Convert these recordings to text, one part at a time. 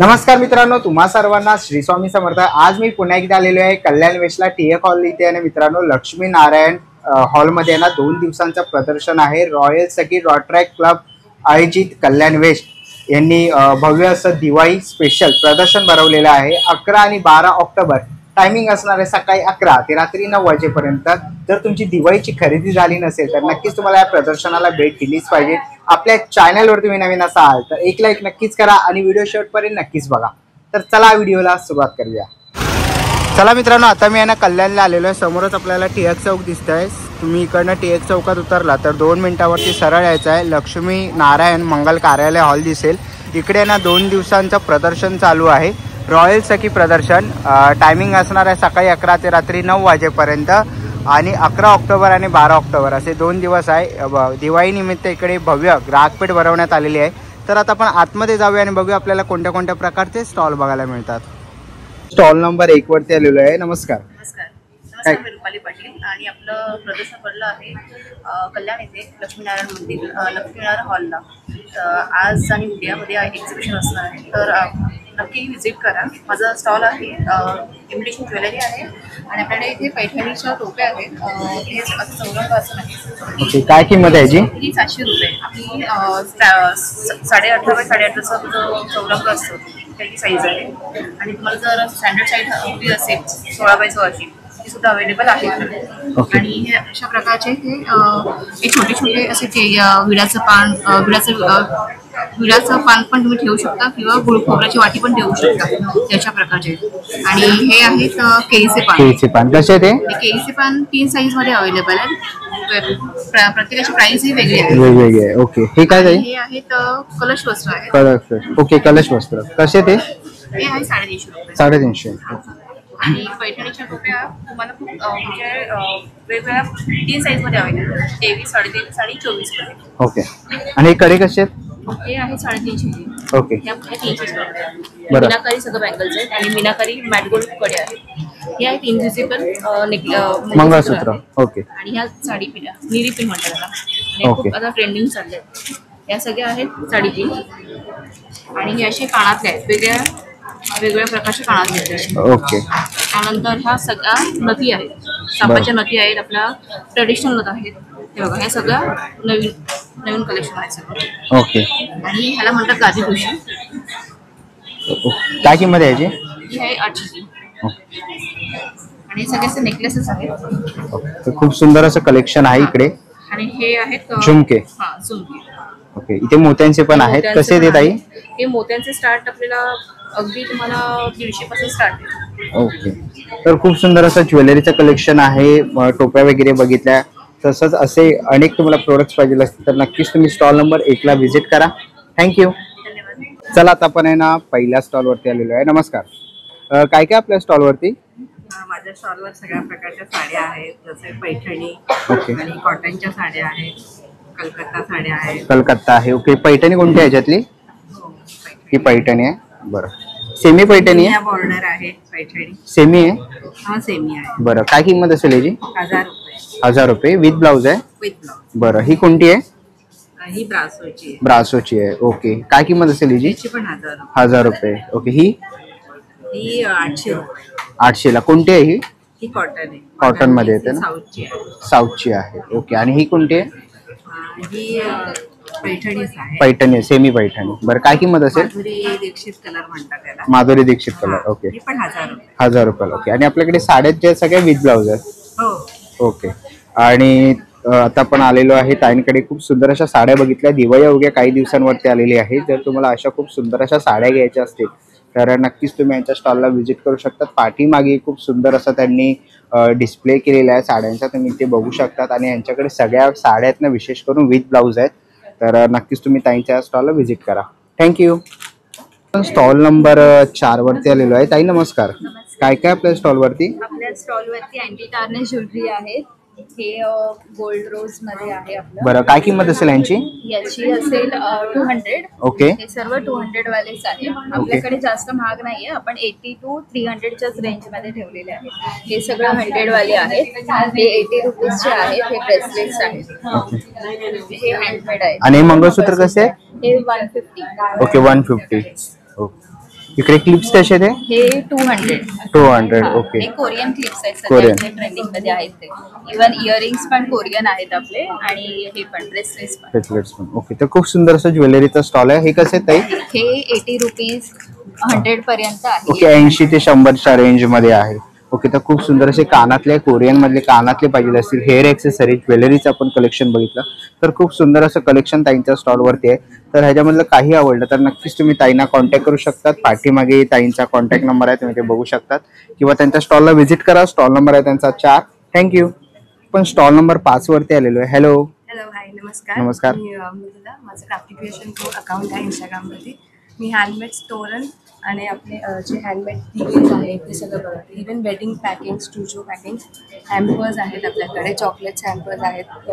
नमस्कार मित्रांनो, तुम्हा सर्वांना श्री स्वामी समर्थ। आज मी पुन्हा एकदा आलेलो आहे कल्याण वेस्टला टीएक हॉल इथे। आणि मित्रांनो, लक्ष्मी नारायण हॉलमध्ये ना 2 दिवसांचं प्रदर्शन आहे। रॉयल सखी रॉट्रॅक क्लब आयोजित कल्याण वेस्ट यांनी भव्य असं दिवाळी स्पेशल प्रदर्शन भरवलेलं आहे। 11 आणि 12 ऑक्टोबर टायमिंग असणार आहे सकाळी 11 ते रात्री 9 वाजेपर्यंत। जर तुमची दिवाळीची खरेदी झाली नसेल तर नक्कीच तुम्हाला या प्रदर्शनाला भेट दिलीच पाहिजे। आपल्या चॅनलवर तुम्ही नवीन असाल तर एक लाईक नक्कीच करा आणि व्हिडिओ शेवटपर्यंत नक्कीच बघा। तर चला व्हिडिओला सुरुवात करूया। चला मित्रांनो, आता मी ना कल्याणला आलेलो आहे। समोरच आपल्याला टिळक चौक दिसतंय। तुम्ही इकडनं टिळक चौकात उतरला तर 2 मिनिटावरती सरळ यायचं आहे। लक्ष्मी नारायण मंगल कार्यालय हॉल दिसेल। इकडे ना 2 दिवसांचं प्रदर्शन चालू आहे। रॉयल सखी प्रदर्शन टायमिंग असणार आहे सकाळी 11 ते रात्री 9 वाजेपर्यंत। आणि 11 ऑक्टोबर आणि 12 ऑक्टोबर असे 2 दिवस आहे। दिवाळी निमित्त इकडे भव्य ग्राहकपेठ भरवण्यात आलेली आहे। तर आता आपण आतमध्ये जाऊया आणि बघूया आपल्याला कोणत्या कोणत्या प्रकारचे स्टॉल बघायला मिळतात। स्टॉल नंबर 1 वरती आलेलो आहे। नमस्कार। नमस्कार, मी रुपाली पाटील आणि आपलं प्रदर्शन भरलं आहे कल्याण येथे लक्ष्मीनारायण मंदिर लक्ष्मीनारायण हॉलला। आज आणि उद्यामध्ये एक्झिबिशन असणार आहे, तर नक्की व्हिजिट करा। माझा स्टॉल आहे, इमिटेशन ज्वेलरी आहे आणि आपल्याकडे इथे पैठणीच्या टोप्या आहेत। हे चौरंग असं नाही। ओके, काय किंमत आहे जी? ही 700 रुपये। आपली 8.5 बाय 8.5चा जो चौरंग असतो त्याची साईज आहे। आणि तुम्हाला जर स्टँडर्ड साईज हवी असेल 16 बाय 16ची ती सुद्धा अवेलेबल आहे। आणि हे अशा प्रकारचे हे छोटे छोटे असे विड्याचं पान पण तुम्ही ठेवू शकता किंवा खोबऱ्याची वाटी पण ठेवू शकता त्याच्या प्रकारचे। आणि हे आहेत केळीचे पान कसे ते? केळीचे पान 3 साईज मध्ये अवेलेबल आहे। प्रत्येकाची प्राइस ही वेगळी आहे। ओके, हे काय आहे? हे आहेत कलश वस्त्र आहे। कलश, ओके, कलश वस्त्र कसे ते? हे आहे 350 रुपये। 350। आणि पैठणीच्या टोप्या तुम्हाला खूप म्हणजे वेगवेगळ्या 3 साईज मध्ये अवेलेबल आहे। 23, 23.5 आणि 24 मध्ये। ओके, आणि हे कडे कसे आहेत? हे आहे 350। ओके, या 300 मीनाकारी सगळं बँगल्स आहेत आणि मीनाकारी मॅट गोल्ड कडे आहेत। हे आहेत इनव्हिजिबल मंगळसूत्र। ओके, आणि ह्या साडी पिना निरी पिन म्हणतात त्याला, आणि खूप आता ट्रेंडिंग चालले आहेत। या सगळ्या आहेत साडी पिन आणि हे असे कानातले आहेत, वेगवेगळ्या प्रकारच्या कानातले आहेत। ओके, त्यानंतर ह्या सगळ्या नथी आहेत, सापाच्या नथी आहेत, आपल्या ट्रेडिशनल नथ आहेत। हे बघा, हे सगळं नवीन कलेक्शन आहे सगळं। ओके, आणि ह्याला म्हणतात गादी खुशी। काय किंमत आहे याची? ही आहे 800। आणि सगळे नेकलेसेस आहेत। खूप सुंदर असं कलेक्शन आहे इकडे। आणि हे आहेत झुमके। हां, झुमके। ओके, इथे मोत्यांचे पण आहेत। कसे देत आहे? हे मोत्यांचे स्टार्ट आपल्याला अगदी तुम्हाला 150 पासून स्टार्ट आहे। ओके, तर खूप सुंदर असं ज्वेलरीचं कलेक्शन आहे। टोप्या वगैरे बघितल्या, तसंच असे अनेक तुम्हाला प्रोडक्ट्स पाहिजे असतील तर नक्कीच तुम्ही स्टॉल नंबर 1 ला व्हिजिट करा। थँक्यू। धन्यवाद। चला, आता आपण आहे ना पहिल्या स्टॉलवरती आलेलो आहे। नमस्कार, काय काय आपल्या स्टॉलवरती? माझ्या स्टॉलवर सगळ्या प्रकारच्या साड्या आहेत, जसे पैठणी ओके, आणि कॉटनच्या साड्या आहेत, कलकत्ता साड्या आहेत। कलकत्ता आहे। ओके, पैठणी कोणती आहे याच्यातली? ही पैठणी आहे। बरं, सेमी पैठणी आहे? बॉर्डर आहे पैठणी। सेमी आहे? हा, सेमी आहे। बरं, काय किंमत असेल याची? 1000 रुपये। 1000 रुपये विथ ब्लाउज आहे? With blouse. बरं, ही कोणती आहे? ही ब्रासोची आहे। ब्रासोची आहे। ओके, काय किंमत असेल याची? याची पण 1000 रुपये। 1000 रुपये। ओके, ही 800 रुपये। 800 ला। कोणती आहे ही? ही कॉटन आहे। कॉटन मध्ये येते ना? साऊथची आहे। साऊथची आहे। ओके, आणि ही कोणती आहे? ही पैठणीच आहे। पैठणी, सेमी पैठणी। बरं, काय किंमत असेल? माधुरी दीक्षित कलर म्हणतात त्याला। माधुरी दीक्षित कलर। ओके, ही पण 1000 रुपये। 1000 रुपयाला। ओके, आणि आपल्याकडे साड्या ज्या सगळ्या विथ ब्लाउज आहेत? हो। ओके, आणि आता आपण आलेलो आहे ताईंकडे। खूप सुंदर अशा साड्या बघितल्या। दिवाळी अवघ्या काही दिवसांवरती आलेली आहे। जर तुम्हाला अशा खूप सुंदर अशा साड्या घ्यायच्या असतील तर नक्कीच तुम्ही यांच्या स्टॉलला व्हिजिट करू शकता। पाठीमागे खूप सुंदर असं त्यांनी डिस्प्ले केलेला आहे साड्यांचा, तुम्ही ते बघू शकतात। आणि यांच्याकडे सगळ्या साड्या आहेत ना, विशेष करून विथ ब्लाउज आहेत। तर नक्कीच तुम्ही ताईंच्या स्टॉलला व्हिजिट करा। थँक्यू। स्टॉल नंबर 4 वरती आलेलो आहे। ताई नमस्कार, काय काय आपल्या स्टॉलवरती? आपल्या स्टॉलवरती अँटी टार्निश ज्वेलरी आहे। हे गोल्ड रोज मध्ये आहे आपलं। बरं, काय किंमत असेल यांची? याची असेल 200। ओके, हे सर्व 200 वालेच आहे। आपल्याकडे जास्त महाग नाहीये, आपण 80 to 300च्याच रेंज मध्ये ठेवलेले आहेत। हे सगळं 100 वाले आहेत। हे 80 रुपीजचे आहेत। हे ब्रेसलेट्स आहेत। हे हँडमेड आहे। आणि मंगळसूत्र कसे? हे 150। ओके, 150। ओके, इकडे क्लिप्स कसे ते? हे 200. 200. ओके. हे कोरियन क्लिप्स आहेत कोरियन. सध्या ट्रेंडिंग मध्ये आहेत ते. इव्हन इयरिंग्स पण कोरियन आहेत आपले आणि हे पण ब्रेसलेट्स पण. ब्रेसलेट्स पण. ओके. तर खूप सुंदर असं ज्वेलरीचा स्टॉल आहे. हे कसे ताई? हे 80 रुपीज 100 पर्यंत आहे. ओके. 80 ते 100च्या रेंज मध्ये आहे. ओके. तर खूप सुंदर असे कानातले, कोरियन मधले कानातले पाहिजे असतील, हेअर एक्सेसरीज, ज्वेलरीचं आपण कलेक्शन बघितलं तर खूप सुंदर असं कलेक्शन ताईंच्या स्टॉलवरती आहे. तर ह्याच्यामधलं काही आवडलं तर नक्कीच तुम्ही ताईंना कॉन्टॅक्ट करू शकतात. पाठीमागे ताईंचा कॉन्टॅक्ट नंबर आहे, तुम्ही ते बघू शकतात किंवा त्यांच्या स्टॉलला व्हिजिट करा. स्टॉल नंबर आहे त्यांचा 4. थँक्यू. पण स्टॉल नंबर 5 वरती आलेलो आहे. हॅलो. हॅलो, हाय, नमस्कार. नमस्कार. मी मृदुला. माझं क्राफ्टी क्रिएशन अकाउंट आहे इंस्टाग्रामवरती. मी हँडमेड तोरण आणि आपले जे हँडमेड दिवे आहेत ते सगळं बनवते. Even wedding packing, studio packing, hampers आहेत आपल्याकडे, चॉकलेट्स हॅम्पर्स आहेत,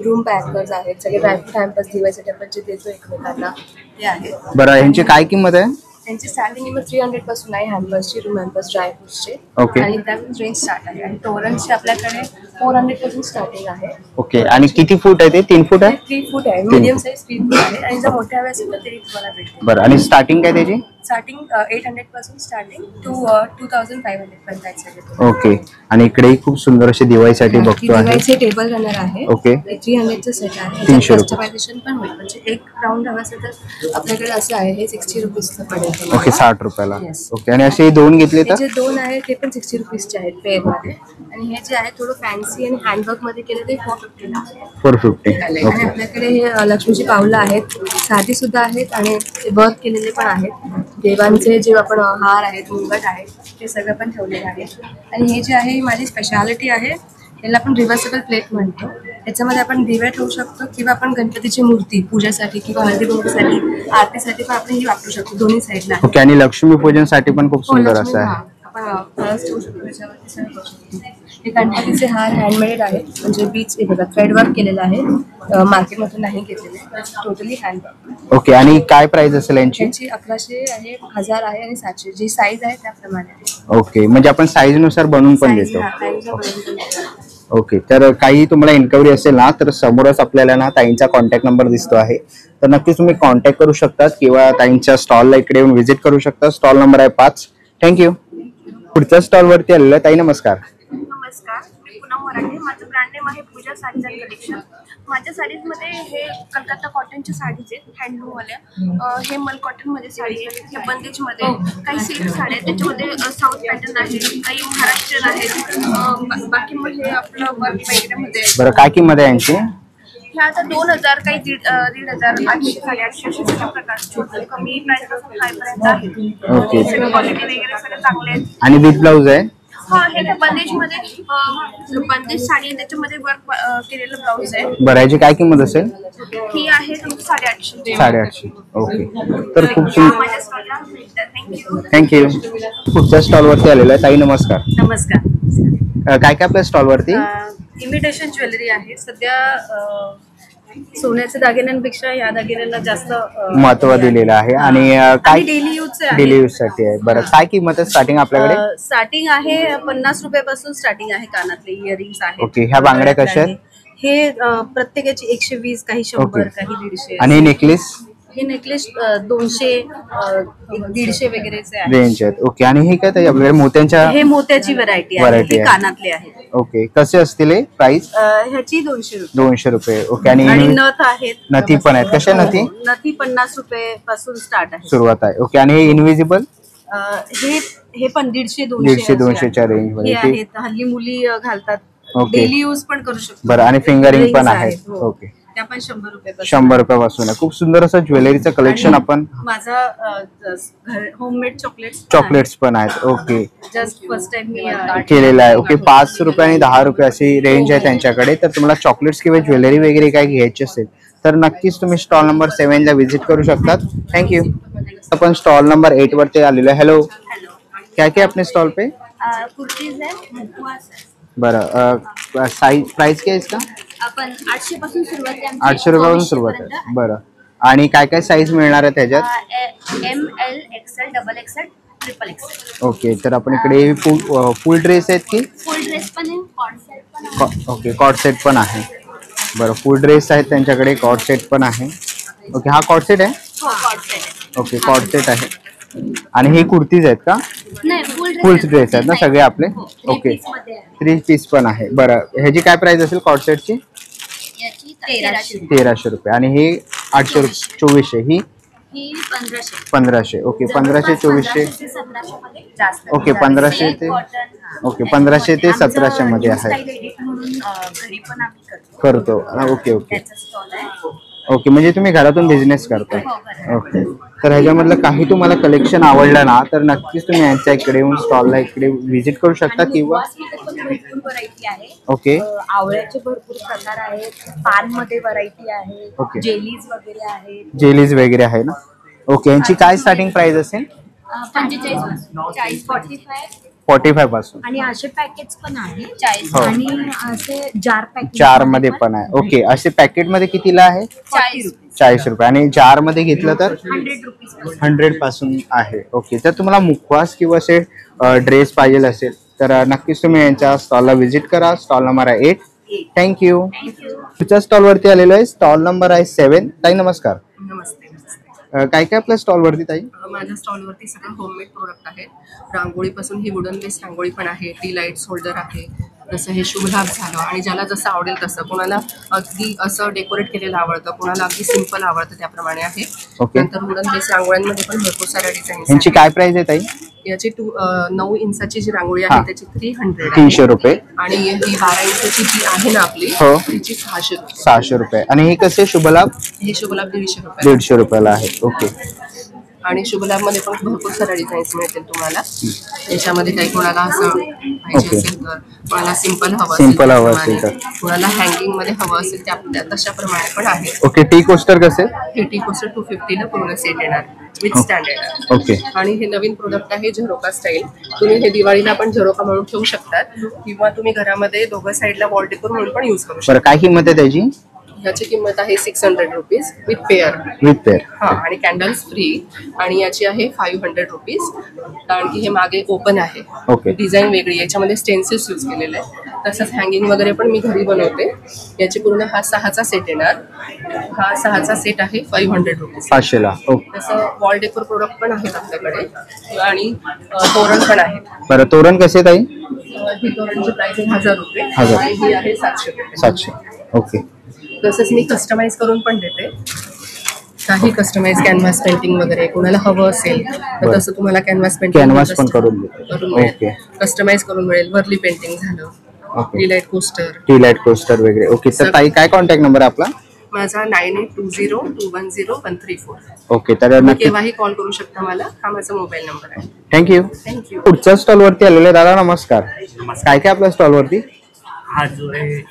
रूम पॅकर्स आहेत, सगळे ड्रायफ्रूट हॅम्पर्स दिवाळीसाठी आपण जे देतो एकमेकांना ते आहेत. बरं, ह्यांची काय किंमत आहे? त्यांची स्टार्टिंग किंमत 300 पासून आहे हॅम्पर्सची, रूम हॅम्पर्स, ड्रायफ्रूट्सचे. ओके. आणि त्यातून रेंज स्टार्ट आहे. आणि तोरणची आपल्याकडे 400 पासून स्टार्टिंग आहे. ओके. आणि किती फूट आहे ते? 3 फूट आहे? 3 फूट आहे, मीडियम साईज 3 फूट आहे. आणि जर मोठ्या हवे असेल तर ते तुम्हाला भेटते. बरं. आणि स्टार्टिंग काय त्याची? स्टार्टिंग 800 पासून स्टार्टिंग टू 2500 पर्यंत आहे. ओके. आणि इकडेही खूप सुंदर असे दिवाळीसाठी बघतो आहे. दिवाळीचे टेबल रनर आहे. ओके. 300चं सेट आहे. 300 रुपये. कस्टमायझेशन पण होईल. म्हणजे एक राऊंड हवं असेल तर आपल्याकडे असं आहे, हे 60 रुपीजचं पडेल. ओके. 60 रुपयाला. Yes. ओके. आणि असे 2 घेतले तर? जे 2 आहेत ते पण 60 रुपीजचे आहेत पेअरमध्ये. आणि हे जे आहे थोडं फॅन्सी आणि हँडवर्क मध्ये केलं ते 450 आहे. 450. आणि ओके. आपल्याकडे हे लक्ष्मीची पावलं आहेत, साधी सुद्धा आहेत आणि वर्क केलेले पण आहेत. देवांचे जे आपण हार आहेत, मुंगट आहेत, ते सगळं पण ठेवलेलं आहे. आणि हे जे आहे ही माझी स्पेशालिटी आहे. याला आपण रिव्हर्सेबल प्लेट म्हणतो. याच्यामध्ये आपण दिवे ठेवू शकतो किंवा आपण गणपतीची मूर्ती पूजेसाठी किंवा हळदी कुंकूसाठी, आरतीसाठी पण आपण ही वापरू शकतो. दोन्ही साईडला. ओके. आणि लक्ष्मीपूजनसाठी पण खूप सुंदर असं आहे. आपण कलर्स ठेवू शकतो त्याच्यावरती सगळं करू शकतो. हे गणपतीचे हार हँडमेड आहेत, म्हणजे बीच हे बघा थ्रेड वर्क केलेलं आहे, मार्केटमधून नाही घेतलेले, टोटली हँडवर्क. ओके. आणि काय प्राइस असेल यांची? यांची 1100 आहे, 1000 आहे आणि 700. जी साईज आहे त्याप्रमाणे. ओके. म्हणजे आपण साईज नुसार बनवून पण Size, देतो. हा, size नुसार बनवून देतो. ओके. तर काही तुम्हाला इन्क्वायरी असेल ना तर समोरच आपल्याला ना ताईंचा कॉन्टॅक्ट नंबर दिसतो आहे, तर नक्कीच तुम्ही कॉन्टॅक्ट करू शकतात किंवा ताईंच्या स्टॉलला इकडे येऊन व्हिजिट करू शकता. स्टॉल नंबर आहे 5. थँक्यू. पुढच्या स्टॉल वरती आलेलं आहे. ताई नमस्कार. नमस्कार, मी पूनम मराठे. माझं ब्रँड नेम आहे पूजा साडीज अँड कलेक्शन. माझ्या साडीजमध्ये हे कलकत्ता कॉटनच्या साडीज आहेत, हँडलूमवाल्या. हे मल कॉटनमध्ये साडी आहेत, हे बंदेजमध्ये काही सिल्क साड्या आहेत, त्याच्यामध्ये साऊथ पॅटर्न आहे, काही महाराष्ट्रीयन आहेत. बाकी मग हे आपलं वर्क वगैरेमध्ये. बरं, काय किंमत आहे यांची? ह्या आता 2000, काही 1500, 800, 850 अशा सगळ्या प्रकारचे कमी प्राइस पासून हाय पर्यंत आहेत. ओके. सगळे क्वालिटी वगैरे सगळे चांगले आहेत. आणि विथ ब्लाऊज आहे? हा, हे काय बंदेजमध्ये बंदेज साडी आहे, त्याच्यामध्ये वर्क केलेलं ब्लाऊज आहे. बरं, याची काय किंमत असेल? ही आहे तुमची 850. 850. ओके. तर खूप या सुंदर. माझ्या स्टॉलला भेटतात. थँक्यू. पुढच्या स्टॉल वरती आलेलं आहे. ताई नमस्कार. नमस्कार. काय काय आपल्या स्टॉल वरती? इमिटेशन ज्वेलरी आहे. सध्या सोन्याच्या दागिन्यांपेक्षा या दागिन्यांना जास्त महत्व दिलेलं आहे. आणि काय डेली यूजचे आहे. डेली यूज साठी आहे. बरं, काय किंमत आहे स्टार्टिंग आपल्याकडे? स्टार्टिंग आहे 50 रुपयापासून स्टार्टिंग आहे. कानातले इयरिंग्स आहेत. ओके. ह्या बांगड्या कशा आहेत? हे प्रत्येकाची 120, काही 100, ओके. काही 150. आणि नेकलेस? हे नेकलेस 200, 150 वगैरेचे आहे. रेंज आहेत. ओके. आणि हे काय ताई आपल्याकडे मोत्यांच्या? हे मोत्याची व्हरायटी आहे. Variety हे आहे. कानातले आहेत. ओके. कसे असतील हे प्राइस? ह्याची 200 रुपये. 200 रुपये. ओके. आणि नथ आहेत. नथी पण आहेत. कशा नथी? नथी 50 रुपये पासून स्टार्ट आहे. सुरुवात आहे. ओके. आणि हे इनविजिबल? हे पण 150, 150, 200च्या रेंज हे मध्ये. आहेत. हल्ली मुली घालतात. ओके. डेली यूज पण करू शकतो. बरं. आणि फिंगरिंग पण Rings आहेत. हो. ओके. त्या पण 100 रुपये. 100 रुपयापासून आहे. खूप सुंदर असं ज्वेलरीचं कलेक्शन आपण. माझा होममेड चॉकलेट्स पण आहेत. ओके. जस्ट फर्स्ट टाइम मी केलेलं आहे. ओके. 5 रुपये आणि 10 रुपये अशी रेंज आहे त्यांच्याकडे. तर तुम्हाला चॉकलेट्स किंवा ज्वेलरी वगैरे काय घ्यायची असेल तर नक्कीच तुम्ही स्टॉल नंबर 7 ला व्हिजिट करू शकतात. थँक्यू. आपण स्टॉल नंबर 8 वरती आलेलो आहे. हॅलो. क्या क्या अपने स्टॉल पे? कुर्तीज आहे, मुखवास आहे. बरं, साइज प्राइस क्या है इसका? आपण 800 पासून सुरुवात आहे. 800 रुपयापासून सुरुवात आहे. बरं. आणि काय काय साईज मिळणार आहे त्याच्यात? ML, XL, XXL, XXL. Okay. तर आपण इकडे फुल ड्रेस आहेत की? फुल ड्रेस पण आहे, कॉर्ड सेट पण आहे. ओके. कॉर्ड सेट पण आहे. बरं, फुल ड्रेस आहेत त्यांच्याकडे, कॉर्ड सेट पण आहे. ओके. हा कॉर्ड सेट आहे? हो, कॉर्ड सेट आहे. ओके. कॉर्ड सेट आहे. आणि हे कुर्तीज आहेत का? नाही, फुल ड्रेस आहेत ना सगळे आपले? ओके, 3 पीस पण आहे. बरं, ह्याची काय प्राइस असेल कॉट सेटची? याची 1300. 1300 रुपये. आणि हे 800 रुपये, 2400. ही ही 1500. 1500. ओके, 1500 2400. 1700 मध्ये जास्त ओके, 1500 ते ओके 1500 ते 1700 मध्ये आहे. म्हणून घरी पण आम्ही करतो. ओके ओके त्याचा स्टॉल आहे. ओके, म्हणजे तुम्ही घरातून बिझनेस करता. ओके, तर ह्याच्यामधलं काही तुम्हाला कलेक्शन आवडलं ना तर नक्कीच तुम्ही यांच्या इकडे येऊन स्टॉलला इकडे व्हिजिट करू शकता किंवा भरपूर व्हरायटी आहे. ओके आवळ्याचे भरपूर प्रकार आहेत. पान मध्ये व्हरायटी आहे. ओके. जेलीज वगैरे आहेत. जेलीज वगैरे आहे ना. ओके, यांची काय स्टार्टिंग प्राइस असेल? 45 45 पासून. आणि असे पॅकेट्स पण आहे. 40. हो. आणि असे जार पॅकेट 4 मध्ये पण आहे. ओके, असे पॅकेट मध्ये कितीला आहे? 40 रुपये. आणि जार मध्ये घेतलं तर 100 रुपीज. 100 पासून आहे. ओके, तर तुम्हाला मुखवास किंवा असे ड्रेस पाहिजे असेल तर नक्कीच तुम्ही यांच्या स्टॉलला व्हिजिट करा. स्टॉल नंबर आहे 8. थँक्यू. तुमच्या स्टॉलवरती आलेलो आहे. स्टॉल नंबर आहे 7. ताई नमस्कार. नमस्ते. काय काय आपल्या स्टॉलवरती ताई? माझ्या स्टॉलवरती सगळं होममेड प्रोडक्ट आहेत. रांगोळीपासून ही वुडन बेस रांगोळी पण आहे. टी लाईट्स होल्डर आहे. जसं हे शुभलाभ झालं आणि ज्याला जसं आवडेल तसं. कोणाला अगदी असं डेकोरेट केलेलं आवडतं, कोणाला अगदी सिंपल आवडतं, त्याप्रमाणे आहे. ओके. नंतर वुडन बेस रांगोळ्यांमध्ये पण भरपूर साऱ्या डिझाईन्स. यांची काय प्राइस आहे ताई? याची 9 इंचाची जी रांगोळी हा. आहे त्याची 300 आहे. 300 रुपये. आणि ही 12 इंचाची जी आहे ना आपली हो. तिची 600 रुपये. 600 रुपये. आणि हे कसे शुभलाभ? हे शुभलाभ 150 रुपये. 150 रुपयाला आहे. ओके. आणि शुभलाभमध्ये पण भरपूर साऱ्या डिझाईन्स मिळतील तुम्हाला. त्याच्यामध्ये काही कोणाला असं पाहिजे ओके. असेल तर, कोणाला सिंपल हवं Simple हवं असेल तर. कोणाला हँगिंग मध्ये हवं असेल त्या तशाप्रमाणे पण आहे. ओके, टी कोस्टर कसे? हे टी कोस्टर 250 ला पूर्ण सेट येणार विथ स्टँड येणार. ओके. आणि हे नवीन प्रोडक्ट आहे झरोका स्टाईल. तुम्ही हे दिवाळीला पण झरोका म्हणून ठेवू शकतात किंवा तुम्ही घरामध्ये दोघं साईडला वॉल डेकोर म्हणून पण युज करू शकता. बरं, काय किंमत आहे त्याची? याची किंमत आहे 600 rupees with pair. With pair. हा, आणि कॅन्डल्स फ्री. आणि याची आहे 500 रुपीज. कारण की हे मागे ओपन आहे. ओके. डिझाईन वेगळी आहे. याच्यामध्ये स्टेन्सिल्स यूज केलेले आहे. तसंच हँगिंग वगैरे पण मी घरी बनवते. याची पूर्ण हा 6चा सेट येणार. हा 6चा सेट आहे 500 रुपीज. 500 ला. ओके. तसं वॉल डेकोर प्रोडक्ट पण आहेत आपल्याकडे. आणि तोरण पण आहेत. बरं, तोरण कसे ताई? ही तोरणची प्राइस आहे 1000 रुपये. 1000. आणि ही आहे 700 रुपये. 700. ओके. तसंच मी कस्टमाइज करून पण देते. काही कस्टमाइज कॅनव्हास पेंटिंग वगैरे कोणाला हवं असेल तर बरं. तसं तुम्हाला कॅनव्हास पेंटिंग कॅनव्हास पण करून देतो. ओके. कस्टमाइज करून मिळेल. वर्ली पेंटिंग झालं, okay. T light coaster. T light coaster वगैरे. ओके, तर ताई काय कॉन्टॅक्ट नंबर आहे आपला? माझा 9820210234. ओके, तर तुम्ही नक्की केव्हाही कॉल करू शकता मला. हा माझा मोबाईल नंबर आहे. थँक्यू. थँक्यू. पुढच्या स्टॉलवरती आलेले दादा नमस्कार. काय काय आपल्या स्टॉलवरती? हा जो आहे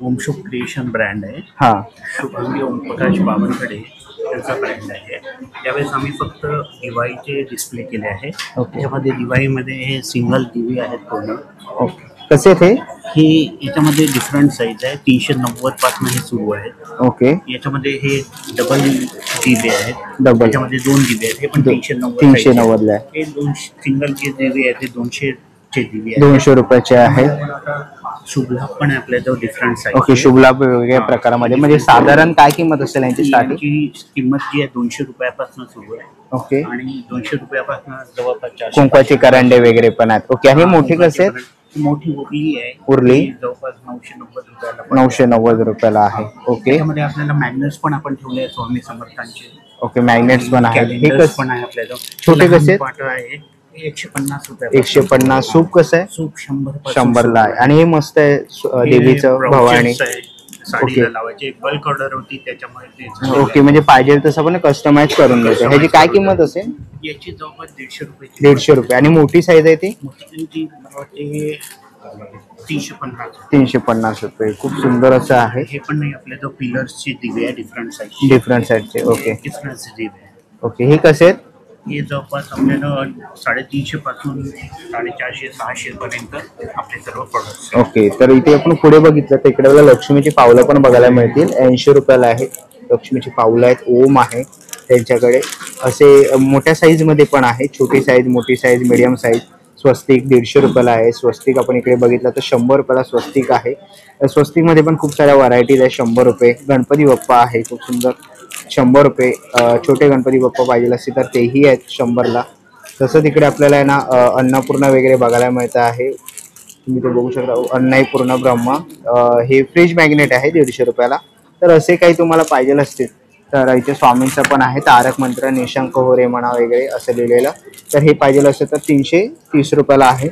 ओमशुभ क्रिएशन ब्रँड आहे. हा. शुभांगी ओमप्रकाश बावनकडे त्यांचा ब्रँड आहे. त्यावेळेस आम्ही फक्त दिवाळीचे डिस्प्ले केले आहे. त्याच्यामध्ये दिवाळीमध्ये हे सिंगल टी आहेत पूर्ण. ओके, कसे ते? हे याच्यामध्ये डिफरंट साईज आहे. 390 पासून हे सुरू आहे. ओके. याच्यामध्ये हे डबल दिवे आहेत. डबल. याच्यामध्ये 2 दिवे आहेत. हे पण 390 390 ला आहे. हे 2 सिंगल जे दिवे आहेत ते 200 चे दिवे आहेत. 200 रुपयाचे आहे. शुभलाभ पण आहे आपल्याजवळ डिफरंट साईज. ओके, शुभलाभ वेगवेगळ्या प्रकारामध्ये. म्हणजे साधारण काय किंमत असेल यांची स्टार्टिंग? याची किंमत जी आहे 200 रुपयापासून सुरू आहे. ओके. आणि 200 रुपयापासून जवळपास 400. कुंकवाचे करंडे वगैरे पण आहेत. ओके. आणि मोठे कसे आहेत? मोठी उरली आहे. उरली? ती जवळपास 990 रुपयाला पडते. 990 रुपयाला आहे. ओके. त्यामध्ये आपल्याला मॅग्नेट्स पण आपण ठेवले आहेत स्वामी समर्थांचे. ओके, मॅग्नेट्स पण आहेत. हे कॅलेंडर्स कसं पण आहे आपल्याला. छोटे कसे आहेत? पाट आहे 150 रुपये. 150. सूप कसं आहे? सूप 100 100ला आहे. आणि हे मस्त आहे देवीचं भवानी. साडीला लावायची बल्क ऑर्डर होती त्याच्यामुळे ते. ओके, म्हणजे पाहिजे तसं पण कस्टमाइज करून देतो. ह्याची काय किंमत असेल? याची जवळपास 150 रुपये. 150 रुपये. आणि मोठी साईज आहे ती? मोठी मला वाटते 350. 350 रुपये. खूप सुंदर असं आहे. हे पण नाही आपल्या जो पिलर्सचे दिवे आहे डिफरंट साईज. डिफरंट साईजचे. ओके. डिफरंट दिवे आहे. ओके, हे कसे आहेत? हे जवळपास आपल्याला 350 पासून 450-600 पर्यंत आपले सर्व प्रोडक्ट्स. ओके, तर इथे आपण पुढे बघितलं तर इकडे मला लक्ष्मीची पावलं पण बघायला मिळतील. 80 रुपयाला आहे लक्ष्मीची पावलं आहेत. ओम आहे त्यांच्याकडे. असे मोठ्या साईजमध्ये पण आहे. छोटी साईज, मोठी साईज, मीडियम साईज. स्वस्तिक 150 रुपयाला आहे. स्वस्तिक आपण इकडे बघितलं तर 100 रुपयाला स्वस्तिक आहे. स्वस्तिकमध्ये पण खूप साऱ्या व्हरायटीज आहे. 100 रुपये. गणपती बाप्पा आहे खूप सुंदर. 100 रुपये. छोटे गणपती बाप्पा पाहिजे असतील तर तेही आहेत 100ला. तसं तिकडे आपल्याला आहे ना अन्नपूर्णा वगैरे बघायला मिळतं आहे. तुम्ही ते बघू शकता अन्नपूर्णा ब्रह्मा. हे फ्रीज मॅग्नेट आहे 150 रुपयाला. तर असे काही तुम्हाला पाहिजे असतील तर इथे स्वामींचं पण आहे तारक मंत्र निशंक होरे म्हणा वगैरे असं लिहिलेलं. तर हे पाहिजे असेल तर 330 रुपयाला आहे.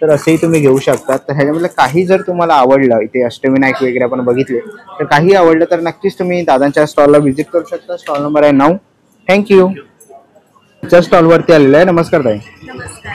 तर असेही तुम्ही घेऊ शकता. तर ह्याच्यामधलं काही जर तुम्हाला आवडलं, इथे अष्टविनायक वगैरे आपण बघितले, तर काही आवडलं तर नक्कीच तुम्ही दादांच्या स्टॉलला व्हिजिट करू शकता. स्टॉल नंबर आहे 9. थँक्यू. च्या स्टॉलवरती आलेलं आहे. नमस्कार ताई. नमस्कार.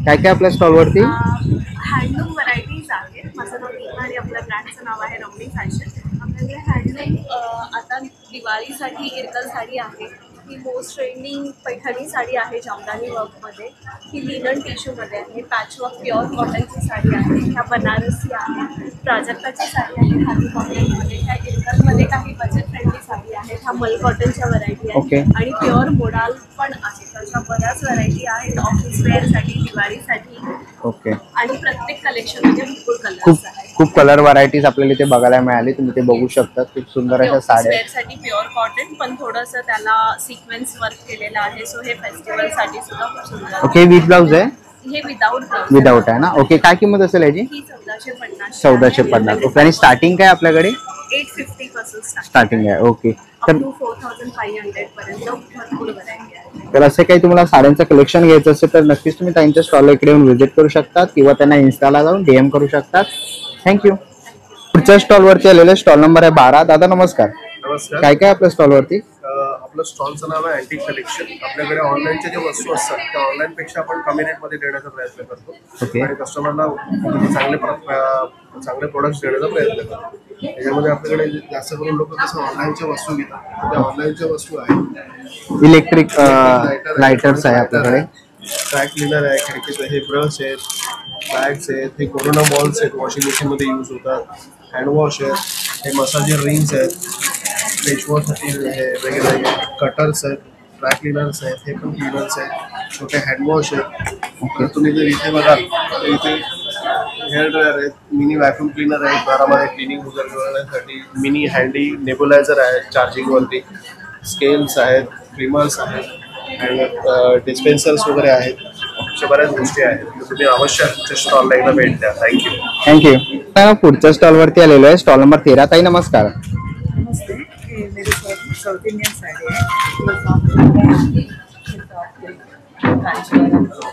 काय काय आपल्या स्टॉलवरती? हँडलूम व्हरायटीज आहेत. माझं नाव नीता आणि आपल्या ब्रँडचं नाव आहे रमणी फॅशन. आपल्याकडे हँडलूम आता दिवाळीसाठी इरकल साडी आहे. ही मोस्ट ट्रेंडिंग पैठणी साडी आहे जामदानी वर्कमध्ये. ही लिनन टिश्यूमध्ये आहे. पॅचवर्क प्युअर कॉटनची साडी आहे. ह्या बनारसी आहे. प्राजक्ताची साडी आहे खादी कॉटनमध्ये. ह्या इरकलमध्ये काही बजेट फ्रेंडली साडी आहेत. ह्या मल कॉटनच्या व्हरायटी ओके. आहेत आणि प्युअर मोडाल पण आहे. त्याच्या बऱ्याच व्हरायटी आहेत ऑफिस वेअरसाठी, दिवाळीसाठी. ओके. आणि प्रत्येक कलेक्शनमध्ये भरपूर खूप कलर्स आहेत. खूप कलर व्हरायटीज आपल्याला इथे बघायला मिळाली. तुम्ही ते बघू शकता. खूप सुंदर अशा साड्या आहेत. साठी प्युअर कॉटन पण थोडंसं त्याला सिक्वेन्स वर्क केलेलं आहे. सो हे फेस्टिवलसाठी सुद्धा खूप सुंदर. ओके. विथ ब्लाऊज आहे? हे विदाउट विदाउट आहे ना. ओके. काय किंमत असेल याची? ही 1450. 1450. ओके. आणि स्टार्टिंग काय आपल्याकडे? 850 पासून स्टार्टिंग आहे. ओके. तर 4500 पर्यंत भरपूर व्हरायटी आहे. तर असे काही तुम्हाला साड्यांचं कलेक्शन घ्यायचं असेल तर नक्कीच तुम्ही त्यांच्या स्टॉलला इकडे येऊन व्हिजिट करू शकतात किंवा त्यांना इन्स्टाला जाऊन DM करू शकतात. थँक्यू. पुढच्या स्टॉलवरती आलेलं स्टॉल नंबर आहे 12. दादा नमस्कार. नमस्कार. काय काय आपल्या स्टॉलवरती? आपलं स्टॉलचं नाव आहे अँटिक कलेक्शन. आपल्याकडे ऑनलाईनच्या ज्या वस्तू असतात त्या ऑनलाईनपेक्षा आपण कमी रेटमध्ये देण्याचा प्रयत्न करतो. ओके. आणि कस्टमरला चांगले प्रोडक्ट्स देण्याचा प्रयत्न करतो. त्याच्यामध्ये आपल्याकडे जास्त करून लोक कसं ऑनलाईनच्या वस्तू घेतात. त्या ऑनलाईनच्या वस्तू आहेत. इलेक्ट्रिक लायटर्स आहे आपल्याकडे. ट्रॅक क्लीनर आहे. खिडकीचं हे ब्रश आहेत, बॅग्स आहेत. हे कोरोना बॉल्स आहेत, वॉशिंग मशीनमध्ये यूज होतात. हँडवॉश आहेत. हे मसाजर रिंग्स आहेत. फेसवॉशसाठी हे वेगळे कटर्स आहेत. ट्रॅक क्लीनर्स आहेत. हे पण क्लीनर्स आहेत. छोटे हँडवॉश आहेत. तर तुम्ही जर इथे बघाल तर इथे हेअर ड्रायर आहेत. मिनी व्हॅक्यूम क्लीनर आहेत. घरामध्ये क्लिनिंग वगैरे करण्यासाठी. मिनी हँडी नेबुलायझर आहे चार्जिंगवरती. स्केल्स आहेत. ट्रिमर्स आहेत. आणि डिस्पेन्सर्स वगैरे आहेत. अशा बऱ्याच गोष्टी आहेत. तुम्ही अवश्य आमच्या स्टॉलला एकदा भेट द्या. थँक्यू. पुढच्या स्टॉलवरती आलेलो आहे. Stall number 13. ताई नमस्कार. नमस्ते. ये मेरी साउथ इंडियन साड़ी है.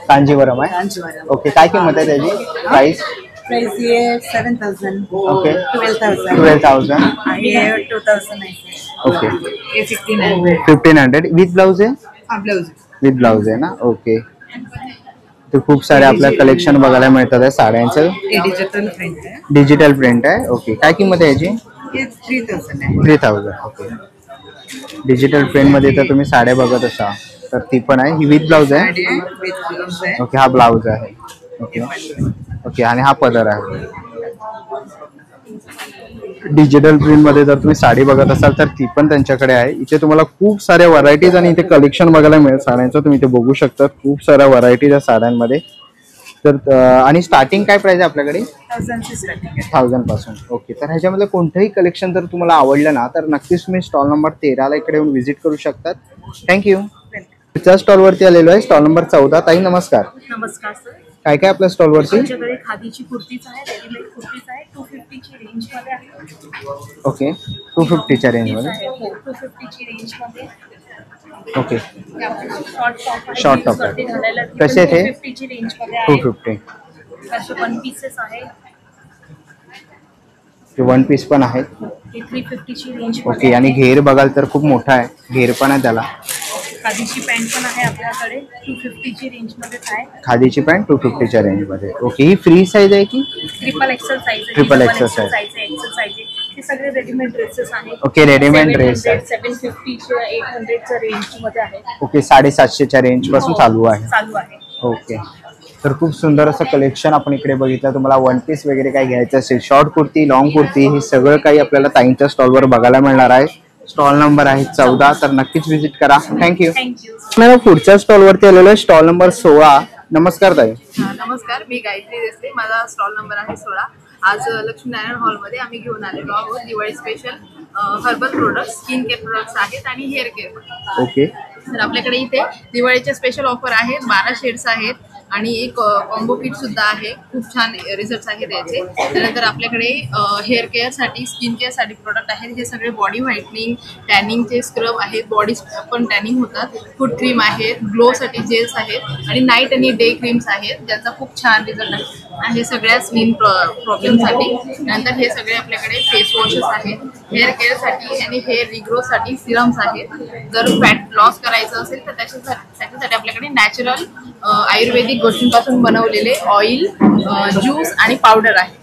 कांजीवरम आहे. कांजीवरम. ओके. काय किंमत आहे त्याची? प्राइस? प्राइस ये 7000. ओके. 12,000. 12,000. ये 2000 है. ओके. ये 1500. 1500 विथ ब्लाउज आहे? ब्लाउज विथ ब्लाउज आहे ना. ओके. तर खूप सारे आपल्या कलेक्शन बघायला मिळतात आहे साड्यांचं. ये डिजिटल प्रिंट है. डिजिटल प्रिंट आहे. ओके. काय किंमत आहे याची? ये 3000 है. 3000. ओके. डिजिटल प्रिंट मध्ये तर तुम्ही साड्या बघत असाल तर ती पण आहे. ही विथ ब्लाउज आहे? साड़ी है विथ ब्लाउज है. ओके. हा ब्लाउज आहे. ओके. ओके. आणि हा पदर आहे. डिजिटल प्रिंट मध्ये जर तुम्ही साडी बघत असाल तर ती पण त्यांच्याकडे आहे. इथे तुम्हाला खूप साऱ्या व्हरायटीज आणि इथे कलेक्शन बघायला मिळेल साड्यांचं. तुम्ही इथे बघू शकता खूप साऱ्या व्हरायटीज आहे साड्यांमध्ये. तर आणि स्टार्टिंग काय प्राइस आहे आपल्याकडे? 1000 से स्टार्टिंग है. 1000 पासून. ओके. तर ह्याच्यामध्ये कोणतंही कलेक्शन जर तुम्हाला आवडलं ना तर नक्कीच तुम्ही स्टॉल नंबर 13ला इकडे येऊन व्हिजिट करू शकतात. थँक्यू. पुढच्या स्टॉलवरती आलेलो आहे. Stall number 14. ताई नमस्कार. नमस्कार सर. काय काय आपल्या स्टॉलवरती? आमच्याकडे खादीची कुर्तीज आहे. रेडीमेड कुर्तीज आहे. 250ची रेंजमध्ये आहे. ओके. 250च्या रेंजमध्ये. हो 250ची रेंजमध्ये. ओके. शॉर्ट टॉप आहे. घालायला कसे आहेत हे? 250ची रेंजमध्ये आहे. 250. असे वन पीसेस आहे. वन पीस पण आहेत. हे 350ची रेंज. ओके. आणि घेर बघाल तर खूप मोठा आहे. घेर पण आहे त्याला. खादीची पॅन्ट पण आहे आपल्याकडे. 250ची रेंजमध्येच आहे. खादीची पॅन्ट 250च्या रेंजमध्ये. ओके. ही फ्री साईज आहे की? ट्रिपल एक्सेल साईज आहे. Triple XL size. XL size आहे. हे सगळे रेडीमेड ड्रेसेस आहेत. ओके. रेडीमेड ड्रेस आहे. 750च्या 800च्या रेंजमध्ये आहे. ओके. 750च्या रेंज पासून चालू आहे. चालू आहे. ओके. तर खूप सुंदर असं कलेक्शन आपण इकडे बघितलं. तुम्हाला वन पीस वगैरे काही घ्यायचं असेल, शॉर्ट कुर्ती, लॉंग कुर्ती, हे सगळं काही आपल्याला ताईंच्या स्टॉलवर बघायला मिळणार आहे. स्टॉल नंबर आहे 14. तर नक्कीच व्हिजिट करा. थँक्यू. थँक्यू. पुढच्या स्टॉलवरती आलेलो आहे. Stall number 16. नमस्कार ताई. नमस्कार. मी गायत्री देसले. माझा स्टॉल नंबर आहे 16. आज लक्ष्मीनारायण हॉलमध्ये आम्ही घेऊन आलेलो आहोत Diwali special herbal product, skin care products आहेत आणि हेअर केअर. ओके. तर आपल्याकडे इथे दिवाळीचे स्पेशल ऑफर आहेत. 12 शेड्स आहेत आणि एक कॉम्बो किट सुद्धा आहे. खूप छान रिझल्ट्स आहेत याचे. त्यानंतर आपल्याकडे हेअर केअरसाठी, स्किन केअरसाठी प्रोडक्ट आहेत. हे सगळे बॉडी व्हाईटनिंग, टॅनिंगचे स्क्रब आहेत, बॉडी पण टॅनिंग होतात. फूड क्रीम आहेत, ग्लोसाठी जेल्स आहेत आणि नाईट आणि डे क्रीम्स आहेत ज्यांचा खूप छान रिझल्ट आहे. आणि हे सगळ्या स्किन प्रॉब्लेमसाठी. नंतर हे सगळे आपल्याकडे फेस वॉशेस आहेत. हेअर केअरसाठी आणि हेअर रिग्रोसाठी सिरम्स आहेत. जर फॅट लॉस करायचं असेल तर त्याच्यासाठी आपल्याकडे नॅचरल आयुर्वेदिक गोष्टींपासून बनवलेले ऑइल, ज्यूस आणि पावडर आहे.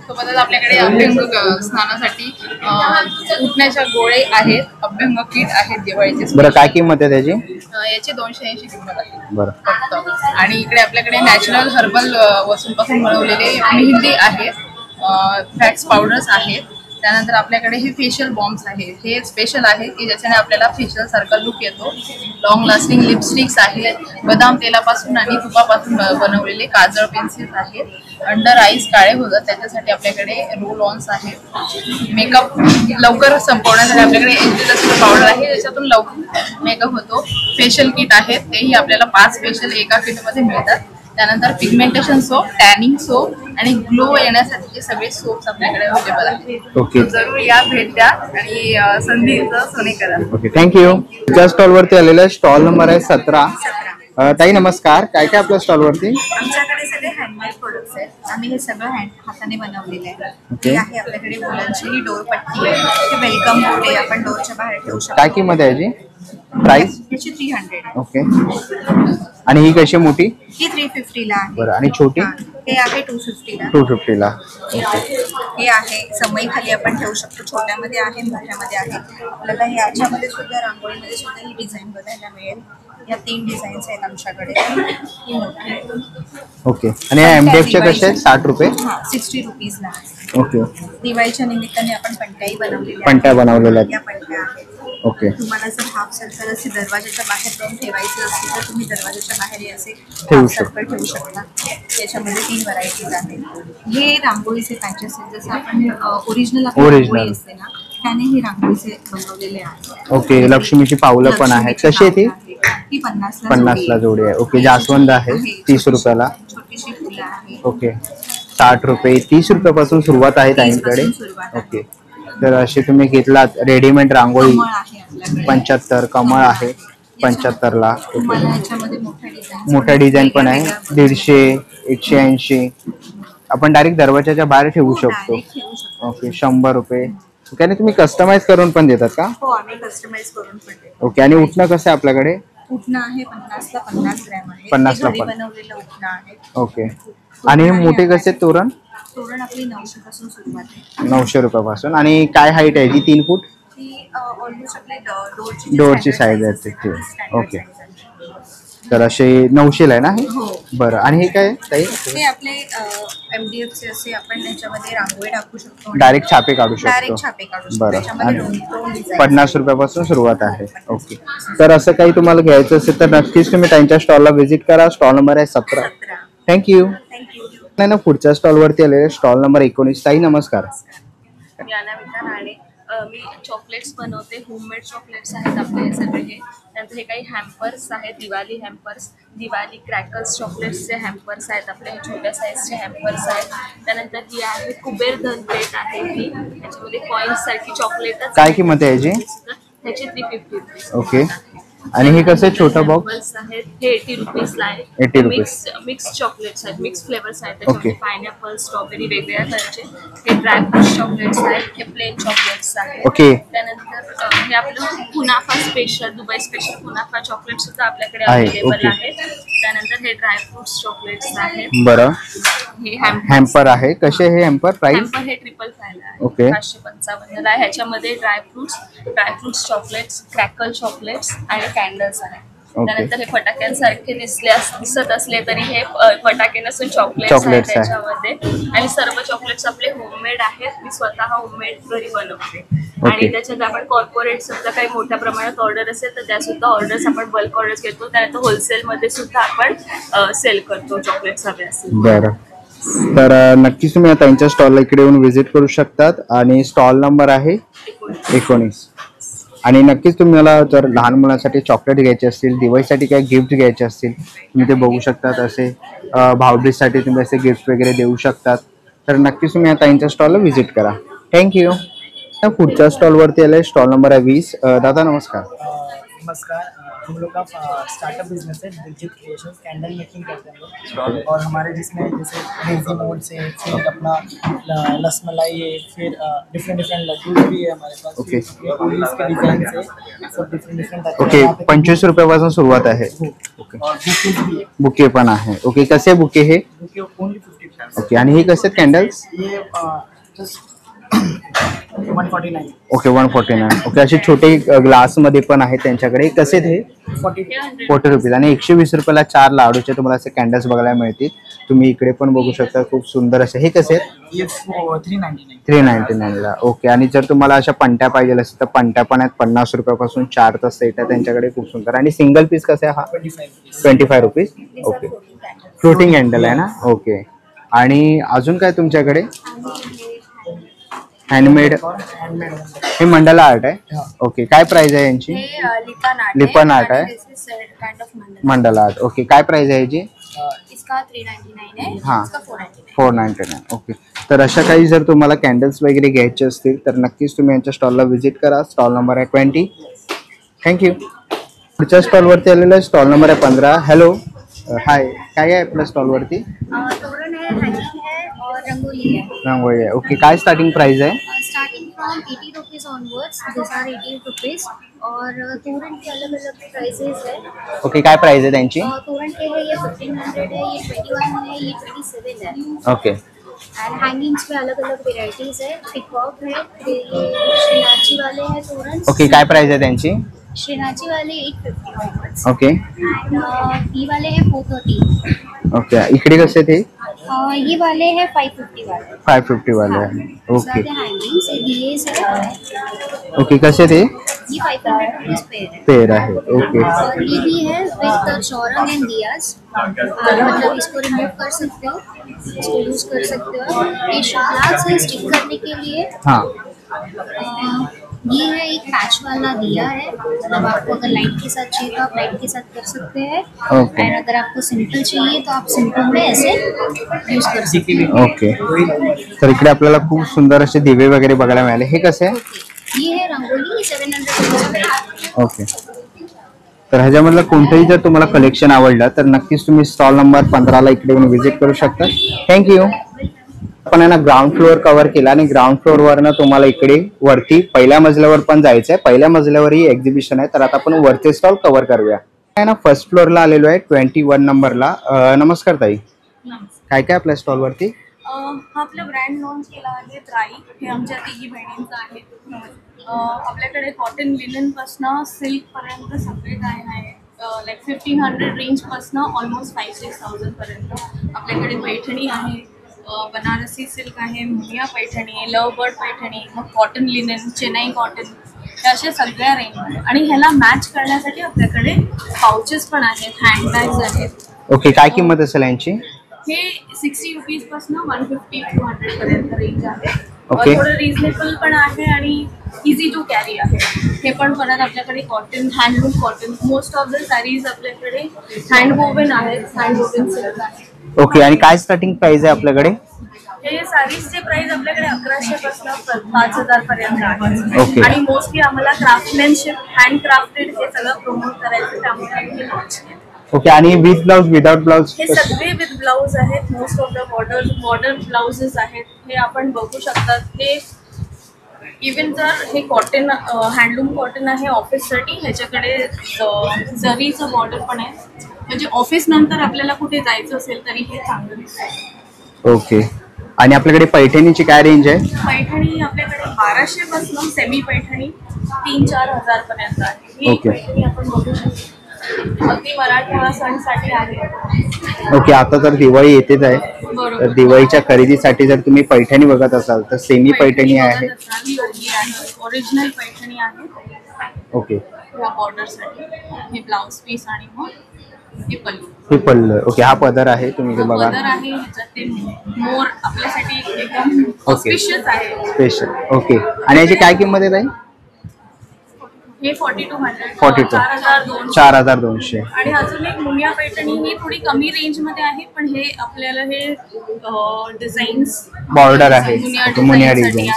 सोबतच आपल्याकडे अभ्यंग स्नानासाठी उठण्याच्या गोळे आहेत, अभ्यंग किट आहेत दिवाळीचे. बरं, काय किंमत आहे त्याची? याची 280 किंमत आहे. बरं. आणि इकडे आपल्याकडे नॅचरल हर्बल वस्तूंपासून बनवलेले मेहंदी आहेत, फॅट्स पावडर्स आहेत. त्यानंतर आपल्याकडे हे फेशियल बॉम्ब्स आहेत. हे स्पेशल आहे की ज्याच्याने आपल्याला फेशियल सारखा लुक येतो. लॉंग लास्टिंग लिपस्टिक्स आहेत. बदाम तेलापासून आणि तुपापासून बनवलेले काजळ पेन्सिल्स आहेत. अंडर आईज काळे होतात त्याच्यासाठी आपल्याकडे रोल ऑन्स आहेत. मेकअप लवकर संपवण्यासाठी आपल्याकडे एंजेल पावडर आहे ज्याच्यातून लवकर मेकअप होतो. फेशियल किट आहेत, तेही आपल्याला 5 फेशियल एका किटमध्ये मिळतात. त्यानंतर पिगमेंटेशन सोप, टॅनिंग सोप आणि ग्लो येण्यासाठीचे सगळे सोप्स आपल्याकडे अवेलेबल आहेत. ओके. जरूर या, भेट द्या आणि संधीचं सोने करा. Okay, thank you. तुझ्या स्टॉलवरती आलेला स्टॉल नंबर आहे 17. ताई नमस्कार, काय काय आपल्या स्टॉलवरती? आमच्याकडे सगळे हँडमेड प्रोडक्ट्स आहेत. आम्ही हे सगळं हाताने बनवलेले आहे. ओके. हे आहे आपल्याकडे वुलनची ही डोरपट्टी आहे. हे वेलकम बोर्ड आहे, आपण डोरच्या बाहेर ठेवू शकतो. काय किंमत आहे याची? प्राइस? याची 300 आहे. ओके. आणि ही कशी मोठी? ही 350 ला आहे. बरं, आणि छोटी? हे आहे 250 ला. 250 ला. हे आहे समई खाली आपण ठेवू शकतो. छोट्यामध्ये आहे, मोठ्यामध्ये आहे. आपल्याला याच्यामध्ये सुद्धा, रांगोळीमध्ये सुद्धा ही डिझाईन बघायला मिळेल. या 3 डिझाईन्स आहेत आमच्याकडे. ही मोठी आहे. ओके. आणि MDFच्या कशा आहेत? 60 रुपये? हां, 60 रुपीजला आहे. ओके. दिवाळीच्या निमित्ताने आपण पणत्याही बनवलेल्या पणत्या बनवलेल्या या आहेत. पणत्या आहेत. ओके. तुम्हाला जर हाफ सर्कल असे दरवाजाच्या बाहेर जाऊन ठेवायचे असतील तर तुम्ही दरवाजाच्या बाहेर हे असे ठेवू हाफ सर्कल ठेवू शकता. त्याच्यामध्ये 3 व्हरायटीज आहेत. हे रांगोळीचे पॅचेस आहेत. जसं आपण ओरिजिनल रांगोळी असते ना, त्याने हे रांगोळीचे बनवलेले आहेत. ओके. लक्ष्मीची पावलं पण आहेत. कशी आहे ती? ही 50 ला जोडी आहे. ओके. जास्वंद आहे 30 रुपयाला. छोटीशी फुलं आहे. ओके. 60 रुपये, 30 रुपयापासून सुरुवात आहे ताईंकडे. ओके. तर असे तुम्ही घेतलात रेडीमेड रांगोळी कमळ आहे आपल्याकडे. 75. कमळ आहे 75 ला. तुम्हाला याच्यामध्ये मोठ्या डिझाईन पण आहे. 150, 180. आपण डायरेक्ट दरवाजाच्या बाहेर ठेवू शकतो. ओके. 100 रुपये. ओके. आणि तुम्ही कस्टमाइज करून पण देतात का? हो, आम्ही कस्टमाइज करून पण देतो. ओके. आणि उठणं कसं आहे आपल्याकडे? उठणं आहे 50 ला 50 ग्रॅम आहे. 50 ला घरी 50. बनवलेलं उठणं आहे. ओके. आणि हे मोठे कसे तोरण? तोरण आपली 900 पासून सुरुवात आहे. 900 रुपयापासून. आणि काय हाईट आहे? 3 फूट? ती ऑलमोस्ट आपली डोरची साईज आहे त्याची. ओके. तर असे 900 ला आहे ना हे? हो. बरं. आणि हे काय ताई? ते आपले MDFचे असे आपण त्याच्यामध्ये रांगोळी टाकू शकतो. डायरेक्ट छापे काढू डायरेक्ट शकतो. छापे काढू शकतो. बरं. त्याच्यामध्ये आणि दोन design 50 रुपयापासून सुरुवात आहे. ओके. तर असं काही तुम्हाला घ्यायचं असेल तर नक्कीच तुम्ही त्यांच्या स्टॉलला व्हिजिट करा. स्टॉल नंबर आहे 17. थँक्यू. नाही ना, पुढच्या स्टॉलवरती आलेले स्टॉल नंबर 19. ताई नमस्कार. मी अनामिका राणे. मी चॉकलेट्स बनवते. होममेड चॉकलेट्स आहेत आपले हे सगळे. हे त्यानंतर हे काही हॅम्पर्स आहेत, दिवाळी हॅम्पर्स, दिवाळी क्रॅकर्स चॉकलेट्सचे हॅम्पर्स आहेत आपले. हे छोट्या साईजचे हॅम्पर्स आहेत. त्यानंतर ही आहे कुबेर धन प्लेट आहे. ही त्याच्यामध्ये कॉईन्स सारखी चॉकलेटच. काय किंमत आहे याची? त्याची 350 रुपीज. ओके. आणि हे कसं आहे छोटं बॉक्स? आहेत हे 80 रुपीजला आहे. 80 रुपीज. मिक्स चॉकलेट्स आहेत, मिक्स फ्लेवर्स आहेत. त्याच्यामध्ये पायनॅपल, स्ट्रॉबेरी वेगवेगळ्या कलरचे. हे ड्रायफ्रूट चॉकलेट्स आहेत. हे प्लेन चॉकलेट्स आहेत. ओके. त्यानंतर हे आपलं कुनाफा स्पेशल, दुबई स्पेशल कुनाफा चॉकलेट सुद्धा आपल्याकडे आहे. Available okay. आहेत. त्यानंतर हे ड्रायफ्रुट्स चॉकलेट्स आहेत. बरं. हे हॅम्पर आहे. कसे हे हॅम्पर? प्राइस? हॅम्पर हे 555 ला आहे. ओके. 555 ला आहे. ह्याच्यामध्ये ड्रायफ्रुट्स चॉकलेट्स, क्रॅकल चॉकलेट्स आणि कॅन्डल्स आहेत. त्यानंतर हे फटाक्यांसारखे दिसत असले तरी हे फटाके नसून चॉकलेट्स आहेत त्याच्यामध्ये. आणि सर्व चॉकलेट्स आपले होममेड आहेत. मी स्वतः होममेड घरी बनवते. आणि त्याच्यात आपण कॉर्पोरेट सुद्धा काही मोठ्या प्रमाणात ऑर्डर असेल तर त्या सुद्धा ऑर्डर्स आपण बल्क ऑर्डर्स घेतो. त्यानंतर होलसेलमध्ये सुद्धा आपण सेल करतो चॉकलेट्स हवे असेल. बरं. तर नक्कीच तुम्ही त्यांच्या स्टॉलला इकडे येऊन व्हिजिट करू शकतात आणि स्टॉल नंबर आहे 19. आणि नक्कीच तुम्हाला जर लहान मुलांसाठी चॉकलेट घ्यायचे असतील, दिवाळीसाठी काही गिफ्ट घ्यायचे असतील तुम्ही ते बघू शकतात. असे भाऊबीजसाठी तुम्ही असे गिफ्ट वगैरे देऊ शकतात. तर नक्कीच तुम्ही आता यांच्या स्टॉलला व्हिजिट करा. थँक्यू. पुढच्या स्टॉलवरती आले, स्टॉल नंबर आहे 20. दादा नमस्कार. नमस्कार. हम लोग का स्टार्टअप बिजनेस है, दिलजीत क्रिएशंस, कैंडल मेकिंग करते हैं हम लोग। और हमारे जिसमें जैसे डेजी मोड से फिर अपना रसमलाई है, फिर डिफरेंट लड्डू भी है हमारे पास। ओके. पुलिस के डिजाइन से सब डिफरेंट ओके. 25 रुपयापासून सुरुवात आहे. ओके. और बुकेज भी है। बुके पण आहे. ओके. कसे बुके हे? Bouquet only 50। ओके. आणि हे कसे कॅन्डल्स? ये जस्ट 149। ओके. 149. ओके. असे छोटे ग्लास मध्ये पण आहेत त्यांच्याकडे. कसे ते? 40 रुपीज. आणि 120 रुपयाला 4 लाडूचे तुम्हाला असे कॅन्डल्स बघायला मिळतील. तुम्ही इकडे पण बघू शकता, खूप सुंदर असे. हे कसे आहेत? ये 399। 399 ला. ओके. आणि जर तुम्हाला अशा पंट्या पाहिजे असेल तर पंट्या पण आहेत. 50 रुपयापासून 4चा सेट आहे त्यांच्याकडे. खूप सुंदर. आणि सिंगल पीस कसे आहे हा? 25 रुपीज. ओके. फ्लोटिंग कॅन्डल आहे ना. ओके. आणि अजून काय तुमच्याकडे? हँडमेड. हे मंडला आर्ट आहे. ओके. काय प्राइस आहे यांची? लिपन आर्ट आहे. मंडला आर्ट. ओके. काय प्राइस आहे याची? इसका 399 है, हाँ. इसका 499। 499. ओके. तर अशा काही जर तुम्हाला कॅन्डल्स वगैरे घ्यायचे असतील तर नक्कीच तुम्ही यांच्या स्टॉलला व्हिजिट करा. स्टॉल नंबर आहे 20. थँक्यू. पुढच्या स्टॉलवरती आलेलं आहे, स्टॉल नंबर आहे 15. हॅलो. हाय. काय आहे आपल्या स्टॉलवरती? तोरण है, हँगिंग है और रंगोली है। रंगोळी आहे. ओके. काय स्टार्टिंग प्राइस आहे? Starting from 80 rupees onwards, this are 80 rupees. और तोरण के अलग अलग प्राइसेस है। ओके. काय प्राइस आहे त्यांची? तोरण के है ये 1500 है, ये 21 है, ये 27 है। ओके. एंड हैंगिंग्स में अलग अलग वेराइटीज है। पिकॉक है, फिर ये श्रीनाथजी वाले हैं तोरण। ओके. काय प्राइस आहे त्यांची? श्रीनाथजी वाले 850 ऑनवर्ड्स। ओके. एंड ये वाले हैं 430। ओके. इकडे कसे ते? ये वाले हैं 550 वाले। 550 वाले आहे. ओके. हैंगिंग्स दिएस है। ओके. कसे ते? ये 500 रुपीज पेयर है। पेयर आहे. ओके. और ये भी है विद चौरंग एंड दियास। मतलब इसको रिमूव कर सकते हो, इसको यूज कर सकते हो। ये शुभलाभ से स्टिक करने के लिए। हाँ. ये है एक पैच वाला दिया है, मतलब आपको अगर लाइट के साथ चाहिए तो आप लाइट के साथ कर सकते हैं। ओके. और अगर आपको सिंपल चाहिए तो आप सिंपल में ऐसे यूज कर सकते हैं। ओके. तर इकडे आपल्याला खूप सुंदर असे दिवे वगैरे बघायला मिळाले. हे कसे आहे? ये है रंगोली, 700 रुपीज। ओके. तर ह्याच्यामधलं कोणतंही जर तुम्हाला कलेक्शन आवडलं तर नक्कीच तुम्ही स्टॉल नंबर 15ला इकडे येऊन व्हिजिट करू शकता. थँक्यू. आपण ना ग्राउंड फ्लोअर कव्हर केला आणि ग्राउंड फ्लोअरवरनं तुम्हाला इकडे वरती पहिल्या मजल्यावर पण जायचं आहे. पहिल्या मजल्यावरही एक्झिबिशन आहे, तर आता आपण वरचे स्टॉल कव्हर करूया. ना फर्स्ट फ्लोअरला आलेलो आहे 21 नंबरला. नमस्कार ताई. काय काय आपल्या स्टॉलवरती? हा आपला ब्रँड लॉन्च केला आहे त्राई. हे आमच्या तिघी बहिणींचं आहे. आपल्याकडे कॉटन लिननपासनं सिल्कपर्यंत सगळे काय आहे, लाईक 1500 रेंजपासनं ऑलमोस्ट 5-6,000 पर्यंत. आपल्याकडे पैठणी आहे, बनारसी सिल्क आहे, मुनिया पैठणी आहे, लव बर्ड पैठणी, मग कॉटन लिनन, चेन्नई कॉटन, हे अशा सगळ्या रेंज. आणि ह्याला मॅच करण्यासाठी आपल्याकडे पाउचेस पण आहेत, हँडबॅग्स आहेत. ओके. काय किंमत असेल यांची? हे 60 रुपीजपासून 150 to 100 पर्यंत रेंज आहे. ओके. थोडं रिजनेबल पण आहे आणि इझी टू कॅरी आहे. हे पण परत आपल्याकडे cotton, handloom cotton, most of the sarees आपल्याकडे हँडवोवन आहेत, हँडवोवन सिल्क आहे. ओके. आणि काय स्टार्टिंग प्राइस आहे आपल्याकडे? हे साडीजचे प्राइस आपल्याकडे 1100 पासून 5000 पर्यंत ओके. आहे. आणि मोस्टली आम्हाला क्राफ्टमॅनशिप, हँडक्राफ्टेड हे सगळं प्रमोट करायचं, त्यामुळे आम्ही लॉन्च केलं. ओके. आणि विथ ब्लाउज, विदाउट ब्लाउज? हे सगळे विथ ब्लाउज आहेत. Most of the modern blouses आहेत. हे आपण बघू शकतात. हे इवन जर हे कॉटन, हँडलूम कॉटन आहे ऑफिससाठी, ह्याच्याकडे जरीचं बॉर्डर पण आहे, म्हणजे ऑफिस नंतर आपल्याला कुठे जायचं असेल तरी हे चांगलं दिसतं. ओके. आणि आपल्याकडे पैठणीची काय रेंज आहे? पैठणी आपल्याकडे 1200 पासून सेमी पैठणी 3-4 हजार पर्यंत आहे. ही ओके. पैठणी आपण बघू शकतो, अगदी मराठवाडा सणसाठी आहे. ओके. आता तर दिवाळी येतेच आहे, बरोबर. तर दिवाळीच्या खरेदीसाठी जर तुम्ही पैठणी बघत असाल तर सेमी पैठणी आहे. ओरिजिनल पैठणी आहे. ओके. या बॉर्डरसाठी हे ब्लाउज पीस आणि मग हे पल्लू. हे पल्लू. ओके, हा पदर आहे, तुम्ही ते बघा. पदर आहे, ह्याच्यात ते मोर आपल्यासाठी एकदम ऑस्पिशियस आहे. स्पेशल. ओके, आणि याची काय किंमत आहे ताई? हे 4200. 42. 4200. आणि अजून एक मुनिया पैठणी, ही थोडी कमी रेंज मध्ये आहे, पण हे आपल्याला हे डिझाईन्स बॉर्डर आहे, मुनिया डिझाईन.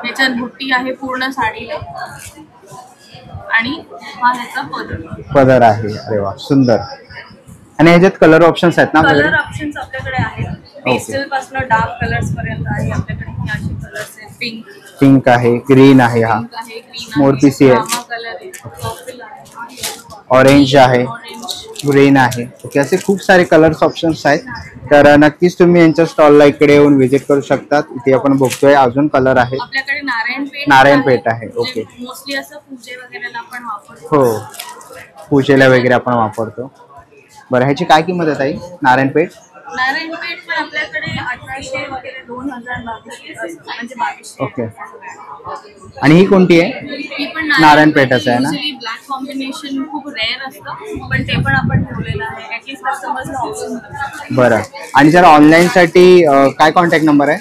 त्याच्यात बुट्टी आहे पूर्ण साडीला आणि हा ह्याचा पदर आहे. अरे वा, सुंदर. आणि ह्याच्यात कलर ऑप्शन्स आहेत ना? कलर ऑप्शन्स आपल्याकडे आहेत, पेस्टल पासून डार्क कलर्स पर्यंत आहे आपल्याकडे. हे असे कलर्स आहेत, पिंक आहे, ग्रीन आहे, हा मोरपिसी आहे, ऑरेंज आहे, ग्रीन आहे. ओके, असे खूप सारे कलर्स ऑप्शन्स आहेत. तर नक्कीच तुम्ही यांच्या स्टॉलला इकडे येऊन व्हिजिट करू शकतात. इथे आपण बघतोय अजून कलर आहेत. आपल्याकडे नारायणपेठ आहे. ओके, मोस्टली असं पूजे वगैरेला आपण वापरतो. हो, पूजेला वगैरे आपण वापरतो. बरं, ह्याची काय किंमत आहे ताई? नारायणपेठ पण आपल्याकडे 1800 वगैरे 2000 म्हणजे 2200. ओके, आणि ही कोणती आहे? ही पण नारायणपेठच आहे ना? ब्लॅक कॉम्बिनेशन खूप रेअर असतं, पण ते पण आपण ठेवलेलं आहे ऍटलीस्ट कस्टमर्सला ऑप्शन. बरं, आणि जर ऑनलाईन साठी काय कॉन्टॅक्ट नंबर आहे?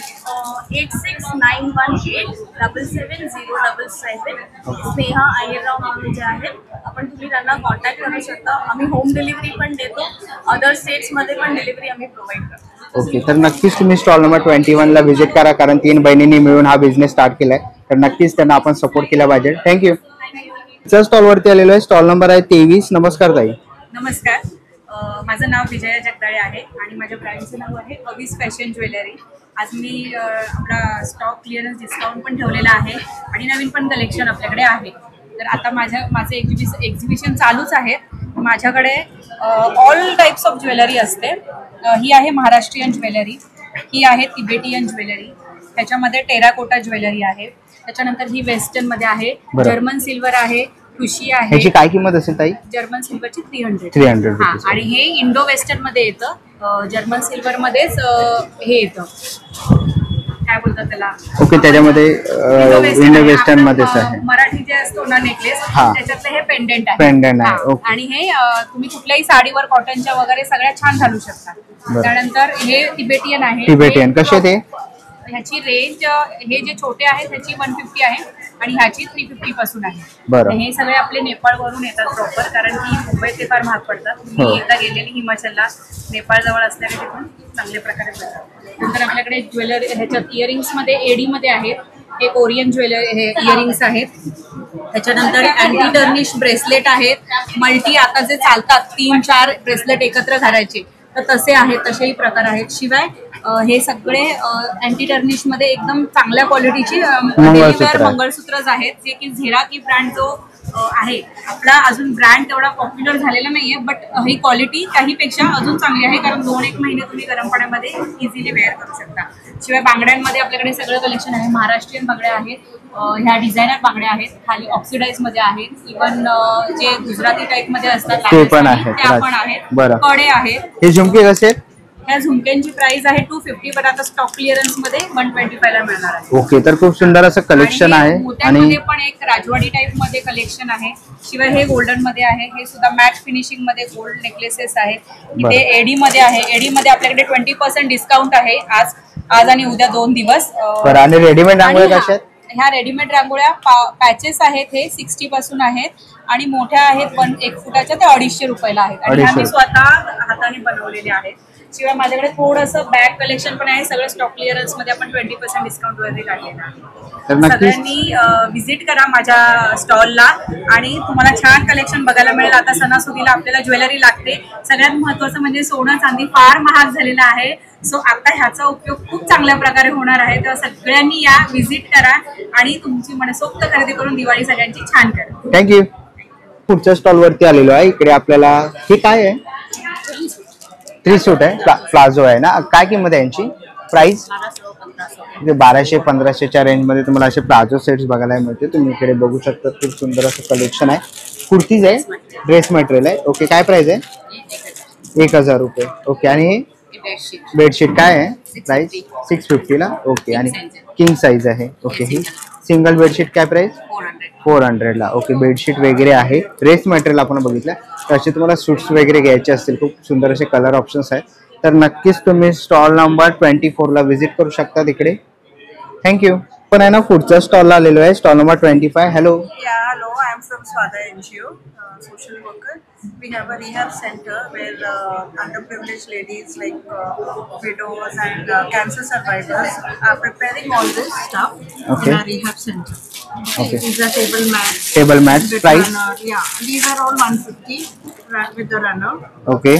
8691877077. स्नेहा अय्यरराव म्हणून जे आहेत, आपण तुम्ही त्यांना कॉन्टॅक्ट करू शकता. आम्ही होम डिलिव्हरी पण देतो, अदर स्टेट्समध्ये पण डिलिव्हरी आम्ही प्रोव्हाइड करतो. ओके, तर नक्कीच तुम्ही स्टॉल नंबर 21 ला व्हिजिट करा, कारण 3 बहिणींनी मिळून हा बिझनेस स्टार्ट केलाय. तर नक्कीच त्यांना आपण सपोर्ट केला पाहिजे. थँक्यू. च्या स्टॉलवरती आलेलो आहे. स्टॉल नंबर आहे 23. नमस्कार ताई. नमस्कार, माझं नाव विजया जगदाळे आहे आणि माझ्या ब्रँडचं नाव आहे अवीस फॅशन ज्वेलरी. आज मी आपला स्टॉक क्लिअरन्स डिस्काउंट पण ठेवलेला आहे आणि नवीन पण कलेक्शन आपल्याकडे आहे. तर आता माझं एक्झिबिशन चालूच आहे. माझ्याकडे ऑल टाईप्स ऑफ ज्वेलरी असते. ही आहे महाराष्ट्रीयन ज्वेलरी, ही आहे तिबेटियन ज्वेलरी, ह्याच्यामध्ये टेराकोटा ज्वेलरी आहे, त्याच्यानंतर ही वेस्टर्नमध्ये आहे, जर्मन सिल्वर आहे, ठुशी आहे. ह्याची काय किंमत असेल ताई? जर्मन सिल्वरची 300. 300 हा, आणि हे इंडो वेस्टर्न मध्ये येतं. जर्मन सिल्वर मध्येच हे येतं, काय बोलतात त्याला? ओके, त्याच्यामध्ये इंडो वेस्टर्न मध्येच आहे. मराठी जे असतो ना नेकलेस, त्याच्यातलं हे पेंडेंट आहे. पेंडेंट आहे. ओके, आणि हे तुम्ही कुठल्याही साडीवर कॉटनच्या वगैरे सगळ्या छान घालू शकता. त्यानंतर हे तिबेटियन आहे. तिबेटियन कसे ते? ह्याची रेंज, हे जे छोटे आहेत ह्याची 150 आहे आणि ह्याची 350 पासून आहे. हे सगळे आपले नेपाळवरून येतात प्रॉपर, कारण की मुंबईत ते फार महाग पडतात. मी एकदा गेलेली हिमाचलला, नेपाळ जवळ असल्याने तिथून चांगल्या प्रकारे पडतात. नंतर आपल्याकडे ज्वेलरी, ह्याच्यात इयरिंग्समध्ये एडीमध्ये आहेत. एक ओरियन ज्वेलरी हे इयरिंग्स आहेत. त्याच्यानंतर अँटी टर्निश ब्रेसलेट आहेत. मल्टी आता जे चालतात 3-4 ब्रेसलेट एकत्र घालायचे, तर तसे आहेत, तसेही प्रकार आहेत. शिवाय हे सगळे अँटी टर्निश मध्ये एकदम चांगल्या क्वालिटीची मंगळसूत्रच आहेत, जे की झेरा की ब्रँड जो आहे आपला, अजून ब्रँड तेवढा पॉप्युलर झालेला नाहीये, बट ही क्वालिटी काहीपेक्षा अजून चांगली आहे, कारण 2-1 महिने तुम्ही गरम पाण्यामध्ये इझिली वेअर करू शकता. शिवाय बांगड्यांमध्ये आपल्याकडे सगळं कलेक्शन आहे. महाराष्ट्रीयन बांगड्या आहेत, ह्या डिझायनर बांगड्या आहेत, खाली ऑक्सिडाइज मध्ये आहेत, इव्हन जे गुजराती टाईप मध्ये असतात ते पण आहेत. कडे आहेत. हे झुमके कसे? ह्या झुमक्यांची प्राइस आहे 250, पण आता स्टॉक क्लिअरन्स मध्ये 125 ला मिळणार आहे. ओके, तर खूप सुंदर असं कलेक्शन आहे. आणि पण एक राजवाडी टाईप मध्ये कलेक्शन आहे. शिवाय हे गोल्डन मध्ये आहे, हे सुद्धा मॅट फिनिशिंग मध्ये गोल्ड नेकलेसेस आहेत. इथे एडी मध्ये आहे. एडी मध्ये आपल्याकडे 20% डिस्काउंट आहे आज आणि उद्या 2 दिवस. आणि रेडीमेड रांगोळ्या कशा आहेत? ह्या रेडीमेड रांगोळ्या पॅचेस आहेत, हे 60 पासून आहेत आणि मोठ्या आहेत 1 फुटाच्या, ते 250 रुपयाला आहेत आणि ह्या मी स्वतः हाताने बनवलेल्या आहेत. शिवाय माझ्याकडे थोडंसं बॅग कलेक्शन पण आहे. सगळं स्टॉक क्लिअरन्स मध्ये आपण 20% डिस्काउंट वगैरे काढलेलं आहे. सगळ्यांनी व्हिजिट करा माझ्या स्टॉलला आणि तुम्हाला छान कलेक्शन बघायला मिळेल. आता सणासुदीला आपल्याला ज्वेलरी लागते. सगळ्यात महत्त्वाचं म्हणजे सोनं चांदी फार महाग झालेलं आहे, सो आता ह्याचा उपयोग खूप चांगल्या प्रकारे होणार आहे. तेव्हा सगळ्यांनी या व्हिजिट करा आणि तुमची मनसोक्त खरेदी करून दिवाळी सगळ्यांची छान करा. थँक्यू. पुढच्या स्टॉलवरती आलेलो आहे. इकडे आपल्याला हे काय आहे? 3 सूट आहे, प्लाझो आहे ना. काय किंमत आहे यांची? प्राइस 1200-1500च्या रेंजमध्ये तुम्हाला असे प्लाझो सेट्स बघायला मिळते. तुम्ही इकडे बघू शकता, खूप सुंदर असं कलेक्शन आहे. कुर्तीज आहे, ड्रेस मटेरियल आहे. ओके, काय प्राइस आहे? 1000 रुपये. ओके, आणि हे बेडशीट काय आहे प्राइस? 650 ला. ओके, आणि किंग साइज आहे. ओके, ही सिंगल बेडशीट काय प्राइस? 400ला. ओके, बेडशीट वगैरे आहे. ड्रेस मटेरियल आपण बघितलं. तसे तुम्हाला सूट्स वगैरे घ्यायचे असतील, खूप सुंदर असे कलर ऑप्शन्स आहेत, तर नक्कीच तुम्ही स्टॉल नंबर 24ला व्हिजिट करू शकता तिकडे. थँक्यू. पण आहे ना, पुढच्या स्टॉलला आलेलो आहे, stall number 25. Hello. Hello, I am from Swada NGO, social worker. We have a rehab center where underprivileged ladies like widows and cancer survivors are preparing all this stuff in our rehab center. Okay. These are table mats. Table mats, with price? runner. Yeah, these are all 150 with the runner. Okay.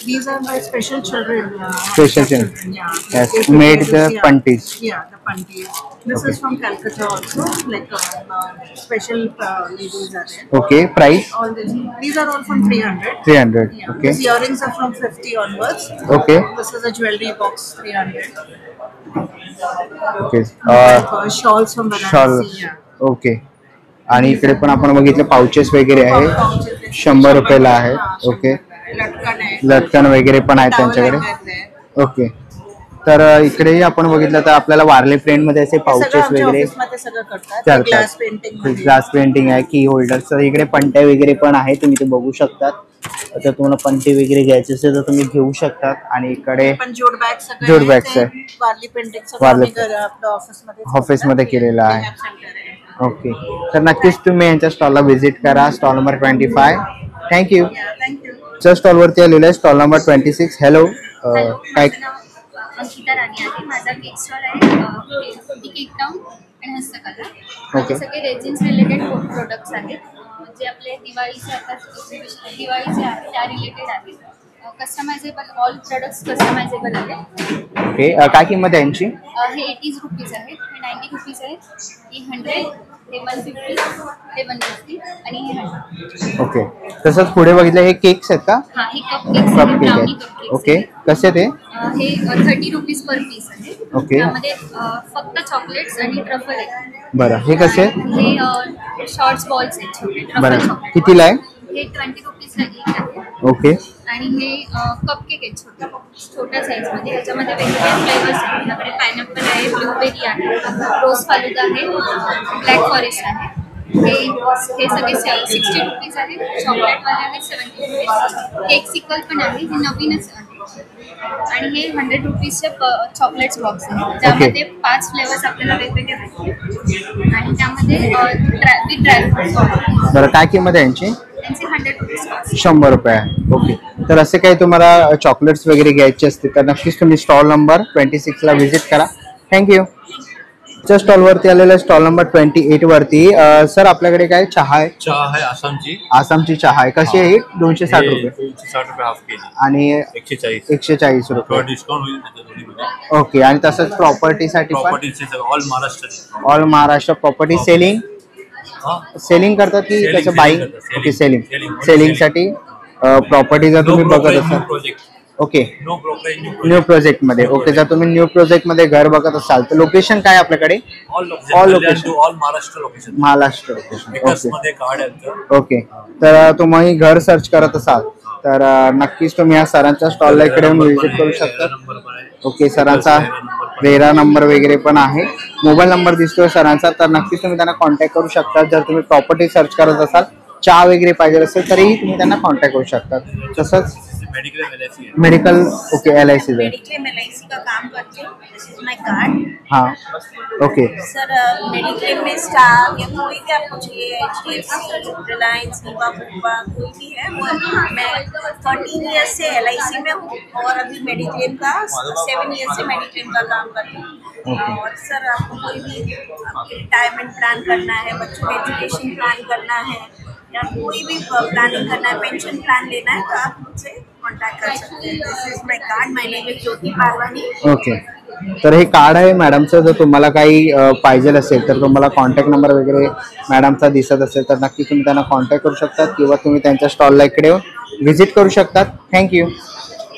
These are my special children. Special children. Yeah. Yes, They made prepare the this, panties. Yeah, the panties. This is from Calcutta also, like special ladies are there. Okay, price? All these are all from 300. 300. Yeah. Okay. These earrings are from 50 onwards. Okay. This is a jewelry box, 300. Okay. Shawls from Varanasi. Shawl. Yeah. Okay. आणि इकडे पण आपण बघितलं pouches वगैरे आहे, 100 रुपयाला आहे. Okay. लटकन आहे. लटकन वगैरे पण आहे Towel त्यांच्याकडे. hangers आहे. ओके. तर इकडेही आपण बघितलं तर आपल्याला वारले फ्रेंड मध्ये असे सगळं पाउचेस आमच्या वगैरे ऑफिसमध्ये सगळं करतात. ग्लास पेंटिंग मध्ये. ग्लास पेंटिंग आहे, की होल्डर. तर इकडे पंट्या वगैरे पण आहे, तुम्ही ते बघू शकतात. तर तुम्हाला पंटे वगैरे घ्यायचे असेल तर तुम्ही घेऊ शकतात. आणि इकडे पण जोड बॅग सगळं जोड बॅग्स आहे. वारली पेंटिंग वारली आपल्या ऑफिसमध्ये केलेलं आहे. ओके. तर नक्कीच तुम्ही यांच्या स्टॉलला व्हिजिट करा, स्टॉल नंबर 25. थँक्यू. च्या स्टॉलवरती आलेलं आहे, स्टॉल नंबर 26. हॅलो. काय? अंकिता राणी आहे. माझा केक स्टॉल आहे, केक टाउन आणि हस्तकला. माझे सगळे रेजिन्स रिलेटेड प्रोडक्ट्स आहेत, जे आपले दिवाळीचे आता दिवाळीचे आहेत त्या रिलेटेड आहेत. कस्टमायझेबल ऑल प्रोडक्ट्स कस्टमायझेबल आहेत. ओके. काय किंमत आहे यांची? हे 80 रुपीज आहेत, हे 90 रुपीज आहेत, हे 100, हे 150, हे 150 आणि हे 100. ओके. तसंच पुढे बघितलं हे केक्स आहेत का? हा, हे कप केक्स कप आहेत, केक ब्राउनी आहे. Cup cakes. ओके. कसे ते? हे 30 रुपीज पर पीस आहे. ओके. त्यामध्ये फक्त चॉकलेट्स आणि ट्रफल आहेत. बरं, हे कसे आहेत? हे शॉर्ट्स बॉल्स आहेत छोटे बरं, ट्रफल चॉकलेट. कितीला आहे? हे 20 रुपीजला एक आहे. ओके. आणि हे कप केक आहेत छोट्या साईजमध्ये. ह्याच्यामध्ये वेगवेगळे फ्लेवर्स आहेत. आपल्याकडे पायनॅपल आहे, ब्लूबेरी आहे, रोज फालुदा आहे, ब्लॅक फॉरेस्ट आहे. हे सगळे 60 रुपीज आहेत. चॉकलेटवाले आहेत 70 रुपीज. केक सिकल पण आहे, हे नवीनच आहे. आणि हे 100 रुपीजचे चॉकलेट्स बॉक्स आहेत, त्यामध्ये 5 फ्लेवर्स आपल्याला वेगवेगळे भेटतील. आणि त्यामध्ये विथ ड्रायफ्रुट्स. बरं, काय किंमत आहे यांची? त्यांचे 100 रुपीज. 100 रुपये आहे. ओके. तर असे काही तुम्हाला चॉकलेट्स वगैरे घ्यायचे असतील तर नक्कीच तुम्ही स्टॉल नंबर 26ला व्हिजिट करा. थँक्यू. च्या स्टॉलवरती आलेल्या स्टॉल नंबर 28 वरती सर आपल्याकडे काय चहा आहे? चहा आहे आसामची चहा आहे. कशी आहे? 260 रुपये. 260 रुपये हाफ केजी आणि 140 रुपये. डिस्काउंट होईल त्याच्या दोन्हीमध्ये. ओके. आणि तसंच प्रॉपर्टीसाठी पण ऑल महाराष्ट्र प्रॉपर्टी सेलिंग करतात की त्याचं बाईंग? ओके. सेलिंगसाठी प्रॉपर्टी जर तुम्ही बघत असाल. ओके. न्यू प्रोजेक्ट मध्ये. ओके. जर तुम्ही न्यू प्रोजेक्ट मध्ये घर बघत असाल तर लोकेशन काय आपल्याकडे? All location Maharashtra location. Okay. तर तुम्ही घर सर्च करत असाल तर नक्कीच तुम्ही या सरांच्या स्टॉलला इकडे व्हिजिट करू शकता. ओके. सरांचा रेरा नंबर वगैरे पण आहे, मोबाईल नंबर दिसतोय सरांचा, तर नक्कीच तुम्ही त्यांना कॉन्टॅक्ट करू शकता. जर तुम्ही प्रॉपर्टी सर्च करत असाल, चहा वगैरे पाहिजे असेल तरीही तुम्ही त्यांना कॉन्टॅक्ट करू शकता. तसंच medical. Okay. LIC mediclaim LIC का काम करती हूँ. दिस इज माय कार्ड. हाँ. ओके. सर मेडिक्लेम में स्टाफ या कोई भी आपको चाहिए, HDFC, रिलायंस, नीवा बुम्बा, कोई भी है. मैं 13 ईयर्स से LIC में हूँ और अभी मेडिक्लेम का 7 ईयर्स से मेडिक्लेम का काम करती हूँ. और सर आपको कोई भी रिटायरमेंट प्लान करना है, बच्चों का एजुकेशन प्लान करना है या कोई भी प्लानिंग करना है, पेंशन प्लान लेना है, तो आप मुझसे कॉन्टैक्ट कर सकते हैं. This is my card. My name is Jyoti Parwani. Okay. तर हे कार्ड आहे मॅडमचं. जर तुम्हाला काही पाहिजे असेल तर तुम्हाला कॉन्टॅक्ट नंबर वगैरे मॅडमचा दिसत असेल तर नक्की तुम्ही त्यांना कॉन्टॅक्ट करू शकतात किंवा तुम्ही त्यांच्या स्टॉलला इकडे व्हिजिट करू शकतात. थँक्यू.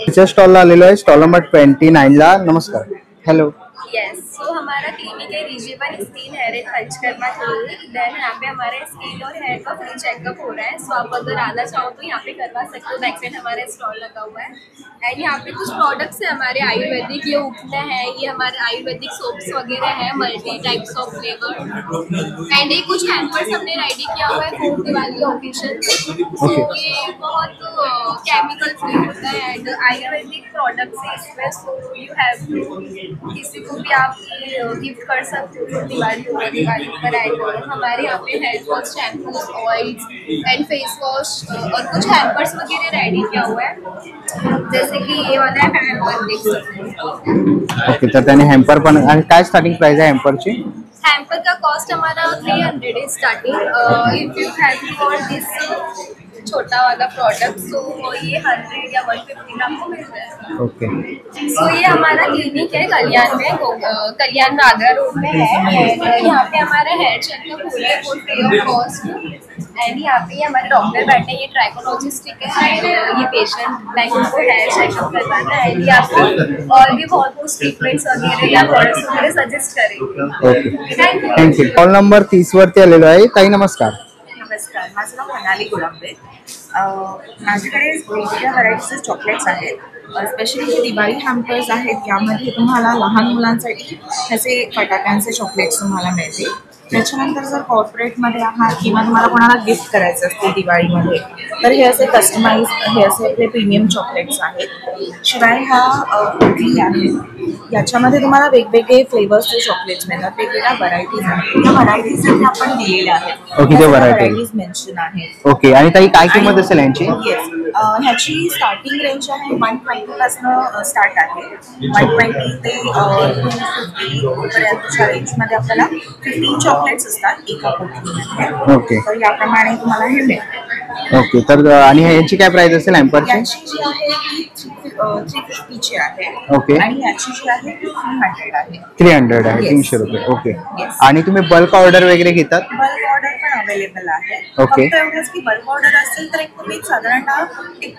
तिच्या स्टॉलला आलेलो आहे, स्टॉल नंबर 29ला. नमस्कार. हॅलो. यस, सो हमारा क्लिनिक है रिजेबल skin hair and Panchakarma clinic. Then यहाँ पे हमारे स्किन और हेयर का फ्री चेकअप हो रहा है। सो आप अगर आना चाहो तो यहाँ पे करवा सकते हो। बैक साइड हमारा स्टॉल लगा हुआ है एंड यहाँ पे कुछ प्रोडक्ट्स है हमारे आयुर्वेदिक, ये उठने हैं, ये हमारे आयुर्वेदिक सोप्स वगैरह है, multi types of flavour end ये कुछ हैम्पर्स हमने रेडी किया हुआ है फॉर दिवाली ओकेजन। सो ये बहुत केमिकल फ्री होता है एंड आयुर्वेदिक प्रोडक्ट्स है इसमें। सो यू हैव टू किसी को भी आप गिफ्ट कर सकते हो दिवाली पर एंड हमारे यहाँ पे hair wash, shampoos, oils and face wash और कुछ हैम्पर्स वगैरह रेडी किया हुआ है, जैसे की ये वाला है हैम्पर देख सकते हो। ओके, तर त्याने हॅम्पर पण, आणि काय स्टार्टिंग प्राइस आहे हॅम्परची? हैम्पर का कॉस्ट हमारा 300 है starting. If you have for this छोटा वाला प्रोडक्ट सो ये 100 या 150 का आपको मिल जाएगा। ओके, सो ये हमारा क्लिनिक है कल्याण में, कल्याण नागरा रोड में है एंड यहाँ पे हमारा हेयर चेकअप हो रहा है for free of cost end यहाँ पे हमारे डॉक्टर बैठे हैं, ये ट्राइकोलॉजिस्ट है एंड ये पेशेंट लाइक उनको हेयर चेकअप करवाना है एंड ये आपको और भी बहुत कुछ ट्रीटमेंट्स वगैरह या प्रोडक्ट्स वगैरह सजेस्ट करेंगे। Okay, thank you. कॉल नंबर 30 वरती आलेलो आहे। ताई नमस्कार। नमस्कार, माझं नाव मनाली गुलाबे। माझ्याकडे वेगवेगळ्या व्हरायटीचे चॉकलेट्स आहेत, स्पेशली हे दिवाळी हॅम्पर्स आहेत। यामध्ये तुम्हाला लहान मुलांसाठी ह्याचे फटाक्यांचे चॉकलेट्स तुम्हाला मिळतील। त्याच्यानंतर जर कॉर्पोरेटमध्ये आहात किंवा तुम्हाला कोणाला गिफ्ट करायचं असते दिवाळीमध्ये तर हे असे कस्टमाइज, हे असे आपले प्रीमियम चॉकलेट्स आहेत। शिवाय हा कुकी आहे, याच्यामध्ये तुम्हाला वेगवेगळे फ्लेवर्सचे चॉकलेट्स मिळतात, वेगवेगळ्या व्हरायटीज आहेत। त्या व्हरायटीज आपण दिलेल्या आहेत। ओके, ते व्हरायटीज मेन्शन आहेत। ओके, आणि ताई काय किंमत असेल यांची? येस, ह्याची स्टार्टिंग रेंज आहे 120 पासून स्टार्ट आहे। 120 ते 250 पर्यंतच्या रेंजमध्ये आपल्याला 15 चॉकलेट्स असतात एका पोटलीमध्ये। ओके, तर याप्रमाणे तुम्हाला हे मिळेल। ओके, तर आणि ह्याची काय प्राइस असेल हॅम्परची? याची जी आहे ती 350 ची आहे। ओके, आणि याची जी आहे ती 300 आहे। 300 आहे, 300 रुपये। ओके, आणि तुम्ही बल्क ऑर्डर वगैरे घेतात? बल्क ऑर्डर पण अवेलेबल आहे। ओके, फक्त एवढंच की बल्क ऑर्डर असेल तर एक तुम्ही साधारणतः एक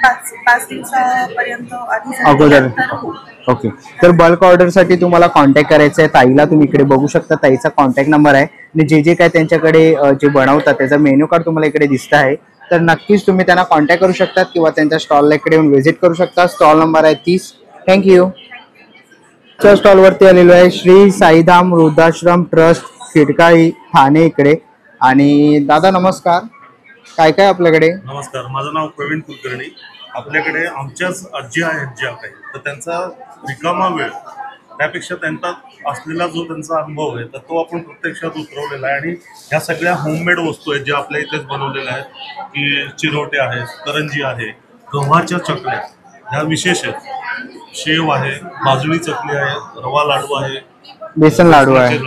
5 दिवसापर्यंत आधी जर अगोदर। दिलं तर हो। ओके, तर बल्क ऑर्डरसाठी तुम्हाला कॉन्टॅक्ट करायचं आहे ताईला। तुम्ही इकडे बघू शकता ताईचा कॉन्टॅक्ट नंबर आहे आणि जे काय त्यांच्याकडे जे बनवतात त्याचा मेन्यू कार्ड तुम्हाला इकडे दिसत आहे। तर नक्कीच तुम्ही त्यांना कॉन्टॅक्ट करू शकतात किंवा त्यांच्या स्टॉलला इकडे येऊन व्हिजिट करू शकता। स्टॉल नंबर आहे 30। थँक्यू। च्या स्टॉलवरती आलेलो आहे श्री साईधाम वृद्धाश्रम ट्रस्ट खिडकाळी ठाणे इकडे। आणि दादा नमस्कार, काय काय आपल्याकडे? नमस्कार, माझं नाव प्रवीण कुलकर्णी। आपल्याकडे आमच्याच आजी आहेत ज्या काही, तर त्यांचा रिकामा वेळ त्यापेक्षा त्यांचा असलेला जो त्यांचा अनुभव आहे तर तो आपण प्रत्यक्षात उतरवलेला आहे। आणि ह्या सगळ्या होममेड वस्तू आहेत ज्या आपल्या इथेच बनवलेल्या आहेत, की चिरोटे आहेत, करंजी आहे, गव्हाच्या चकल्या ह्या विशेष आहेत, शेव आहे, बाजरी चकली आहे, रवा लाडू आहे, बेसन लाडू आहे,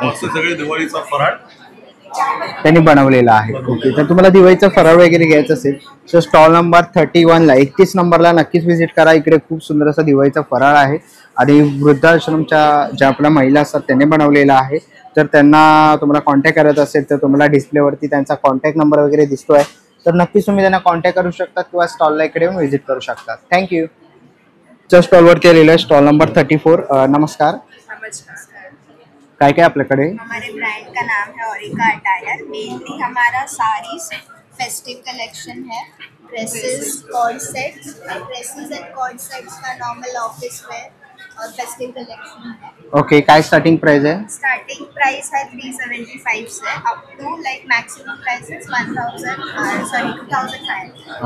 असे सगळे दिवाळीचा फराळ त्यांनी बनवलेला आहे। ओके, तर तुम्हाला दिवाळीचा फराळ वगैरे घ्यायचा असेल तर स्टॉल नंबर 31ला 31 नंबरला नक्कीच व्हिजिट करा। इकडे खूप सुंदर असा दिवाळीचा फराळ आहे आणि वृद्धाश्रमच्या ज्या आपल्या महिला असतात त्यांनी बनवलेला आहे। तर त्यांना तुम्हाला कॉन्टॅक्ट करायचा असेल तर तुम्हाला डिस्प्लेवरती त्यांचा कॉन्टॅक्ट नंबर वगैरे दिसतोय, तर नक्कीच तुम्ही त्यांना कॉन्टॅक्ट करू शकता किंवा स्टॉलला इकडे येऊन व्हिजिट करू शकता। थँक्यू। च्या स्टॉलवरती आलेलं आहे स्टॉल नंबर 34। नमस्कार, काय काय आपल्याकडे? हमारे ब्रांड का नाम है ओरिका अटायर। मेनली हमारा साड़ीज फेस्टिव कलेक्शन है, dresses, coord sets, dresses and coord sets का नॉर्मल ऑफिस वेयर और फेस्टिव कलेक्शन है। ओके, काय स्टार्टिंग प्राइस है? स्टार्टिंग प्राइस है 375 से up to like maximum price is 2500।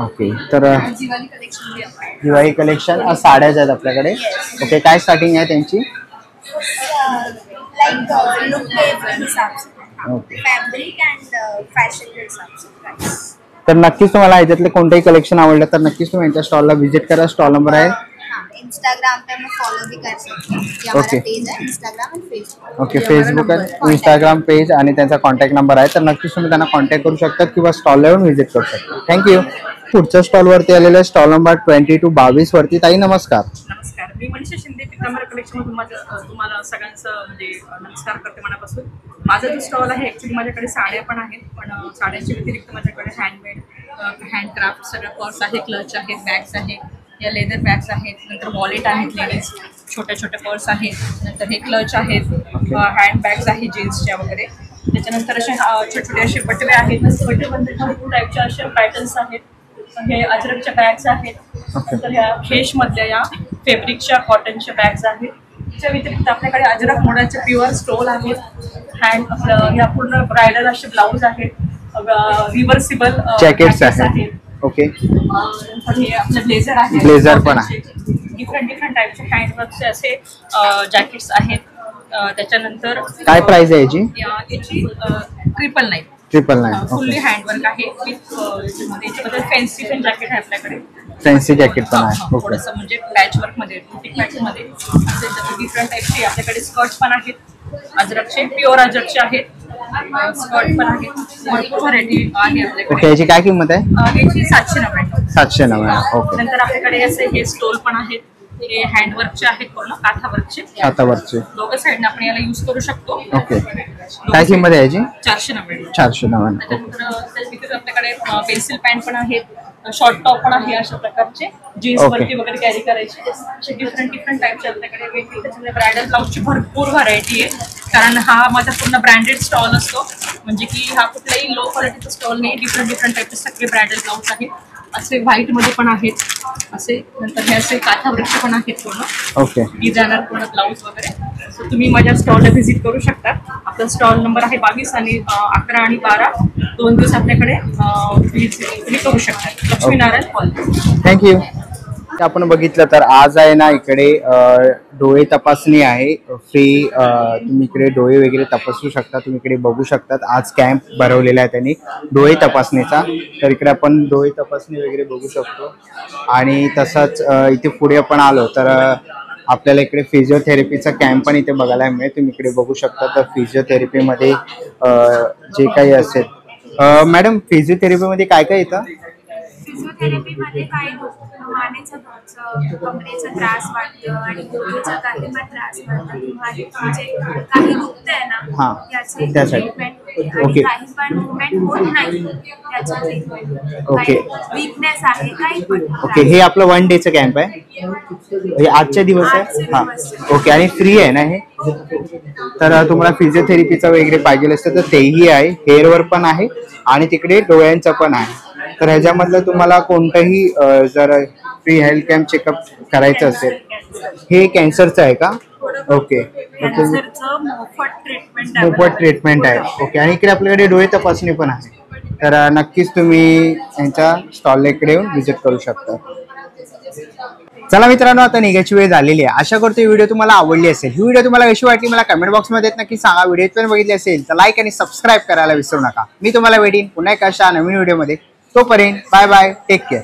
Okay, तर दिवाली कलेक्शन भी है। दिवाळी कलेक्शन साड्याच आहेत आपल्याकडे। ओके, काय स्टार्टिंग आहे त्यांची? लाइक लुक के हिसाब से, फैब्रिक एंड फैशन के हिसाब से प्राइस। तर नक्कीच तुम्हाला याच्यातले कोणतेही कलेक्शन आवडलं तर नक्कीच तुम्ही यांच्या स्टॉलला व्हिजिट करा। स्टॉल नंबर आहे इंस्टाग्राम पे हमें फॉलो भी कर सकते हैं, ये हमारा पेज है Instagram end Facebook. Okay, Facebook आणि इंस्टाग्राम पेज आणि त्यांचा कॉन्टॅक्ट नंबर आहे, तर नक्कीच तुम्ही त्यांना कॉन्टॅक्ट करू शकता किंवा स्टॉलला येऊन व्हिजिट करू शकता। थँक्यू। पुढच्या स्टॉलवरती आलेलं आहे स्टॉल नंबर 22 वरती। ताई नमस्कार। नमस्कार, मी मनीषा शिंदे पितांबर कलेक्शनमधून तुम्हाला सगळ्यांचं म्हणजे नमस्कार करते मनापासून। माझा जो स्टॉल आहे ॲक्च्युली माझ्याकडे साड्या पण आहेत, पण साड्यांच्या व्यतिरिक्त माझ्याकडे हँडमेड, हँडक्राफ्ट सगळं पर्स आहे, क्लच आहेत, बॅग्स आहेत, या लेदर बॅग्स आहेत, नंतर वॉलेट आहेत लेडीज, छोट्या छोट्या पर्स आहेत, नंतर हे क्लच आहेत, हँड बॅग्स आहेत जीन्सच्या वगैरे. त्याच्यानंतर असे छोटे छोटे असे बटवे आहेत, बटवेमध्ये भरपूर टाईपच्या असे पॅटर्न्स आहेत. हे अजरकच्या बॅग्स आहेत, नंतर ह्या खेशमधल्या या फॅब्रिकच्या कॉटनच्या बॅग्स आहेत. त्याच्या व्यतिरिक्त आपल्याकडे अजरक मोडाचे प्युअर स्टोल आहेत. हँड आपलं ह्या पूर्ण ब्रायडल असे ब्लाऊज आहेत, रिव्हर्सिबल जॅकेट्स आहेत. ओके, नंतर हे आपलं ब्लेझर आहे, ब्लेझर पण आहे. डिफरंट टाईपचे हँडवर्कचे असे जॅकेट्स आहेत. त्याच्यानंतर काय प्राइस आहे याची? याची 999. 999. फुल्ली हँडवर्क आहे याच्यामध्ये फॅन्सी पण जॅकेट आहे आपल्याकडे. फॅन्सी जॅकेट पण आहे. ओके, थोडंसं म्हणजे पॅच वर्क मध्ये, बुटीक पॅच मध्ये डिफरंट टाईपचे आपल्याकडे स्कर्ट पण आहेत. अजरकचे प्युअर अजरकचे आहेत, स्कर्ट पण आहेत. भरपूर व्हरायटी आहे आपल्याकडे. ओके, याची काय किंमत आहे? याची 799. 799. ओके. नंतर आपल्याकडे असे हे स्टोल पण आहेत. हे हँडवर्कचे आहेत, पूर्ण काठावरचे. हातावरचे दोघं साईडने आपण याला यूज करू शकतो. ओके, काय किंमत आहे याची? 499. 499. त्याच्यानंतर आपल्याकडे पेन्सिल पॅन्ट पण आहेत, शॉर्ट टॉप पण आहे अशा प्रकारचे, जीन्स Okay. वरती वगैरे कॅरी करायचे. असे डिफरंट टाईपचे आपल्याकडे वेगवेगळे. त्याच्यामध्ये ब्रायडल ब्लाऊजची भरपूर व्हरायटी आहे, कारण हा माझा पूर्ण ब्रँडेड स्टॉल असतो. म्हणजे की हा कुठलाही लो क्वालिटीचा स्टॉल नाही. डिफरंट टाईपचे सगळे ब्रायडल ब्लाऊज आहेत. असे व्हाईट मध्ये पण आहेत असे. नंतर हे असे काठावरचे पण आहेत पूर्ण. ओके, डिझायनर पूर्ण ब्लाऊज वगैरे. सो तुम्ही माझ्या स्टॉलला व्हिजिट करू शकता. आपला स्टॉल नंबर आहे 22 आणि 11 आणि 12. 2 दिवस आपल्याकडे तुम्ही करू शकता. लक्ष्मीनारायण हॉल. थँक्यू. आपण बघितलं तर आज आहे ना इकडे डोळे तपासणी आहे फ्री. तुम्ही इकडे डोळे वगैरे तपासू शकता. तुम्ही इकडे बघू शकतात आज कॅम्प भरवलेला आहे त्यांनी डोळे तपासणीचा. तर इकडे आपण डोळे तपासणी वगैरे बघू शकतो. आणि तसंच इथे पुढे आपण आलो तर आपल्याला इकडे फिजिओथेरपीचा कॅम्प पण इथे बघायला मिळेल. तुम्ही इकडे बघू शकता. तर फिजिओथेरपीमध्ये जे काही असेल. मॅडम, फिजिओथेरपीमध्ये काय काय येतं? फिजिओथेरपीमध्ये काही मानेचा कमरेचा त्रास वाटतं आणि डोक्याचा काही पण त्रास वाटतं, म्हणजे काही दुखतंय ना याचे ट्रीटमेंट. ओके, काही पण मुवमेंट होत नाही त्याच्या ट्रीटमेंट. ओके, वीकनेस आहे काही पण. ओके. हे आपलं 1 डेचं कॅम्प आहे. हे आजचे दिवस आहे. हां, ओके. आणि फ्री आहे ना हे? तर तुम्हाला फिजिओथेरपीचं वगैरे पाहिजे असतं तर तेही आहे. हेअरवर पण आहे आणि तिकडे डोळ्यांचं पण आहे. तर ह्याच्यामधलं तुम्हाला कोणतंही जर फ्री हेल्थ कॅम्प चेकअप करायचं असेल. हे कॅन्सरचं आहे का? ओके, मोफत ट्रीटमेंट आहे. ओके. आणि इकडे आपल्याकडे डोळे तपासणी पण आहे. तर नक्कीच तुम्ही यांच्या स्टॉलला इकडे येऊन व्हिजिट करू शकता. चला मित्रांनो, आता निघायची वेळ झालेली आहे. आशा करतो ही व्हिडिओ तुम्हाला आवडली असेल. ही व्हिडिओ तुम्हाला कशी वाटली मला कमेंट बॉक्समध्ये नक्की सांगा. व्हिडिओ पण बघितली असेल तर लाईक आणि सबस्क्राईब करायला विसरू नका. मी तुम्हाला भेटीन पुन्हा एका अशा नवीन व्हिडिओमध्ये. तोपर्यंत बाय बाय, टेक केअर.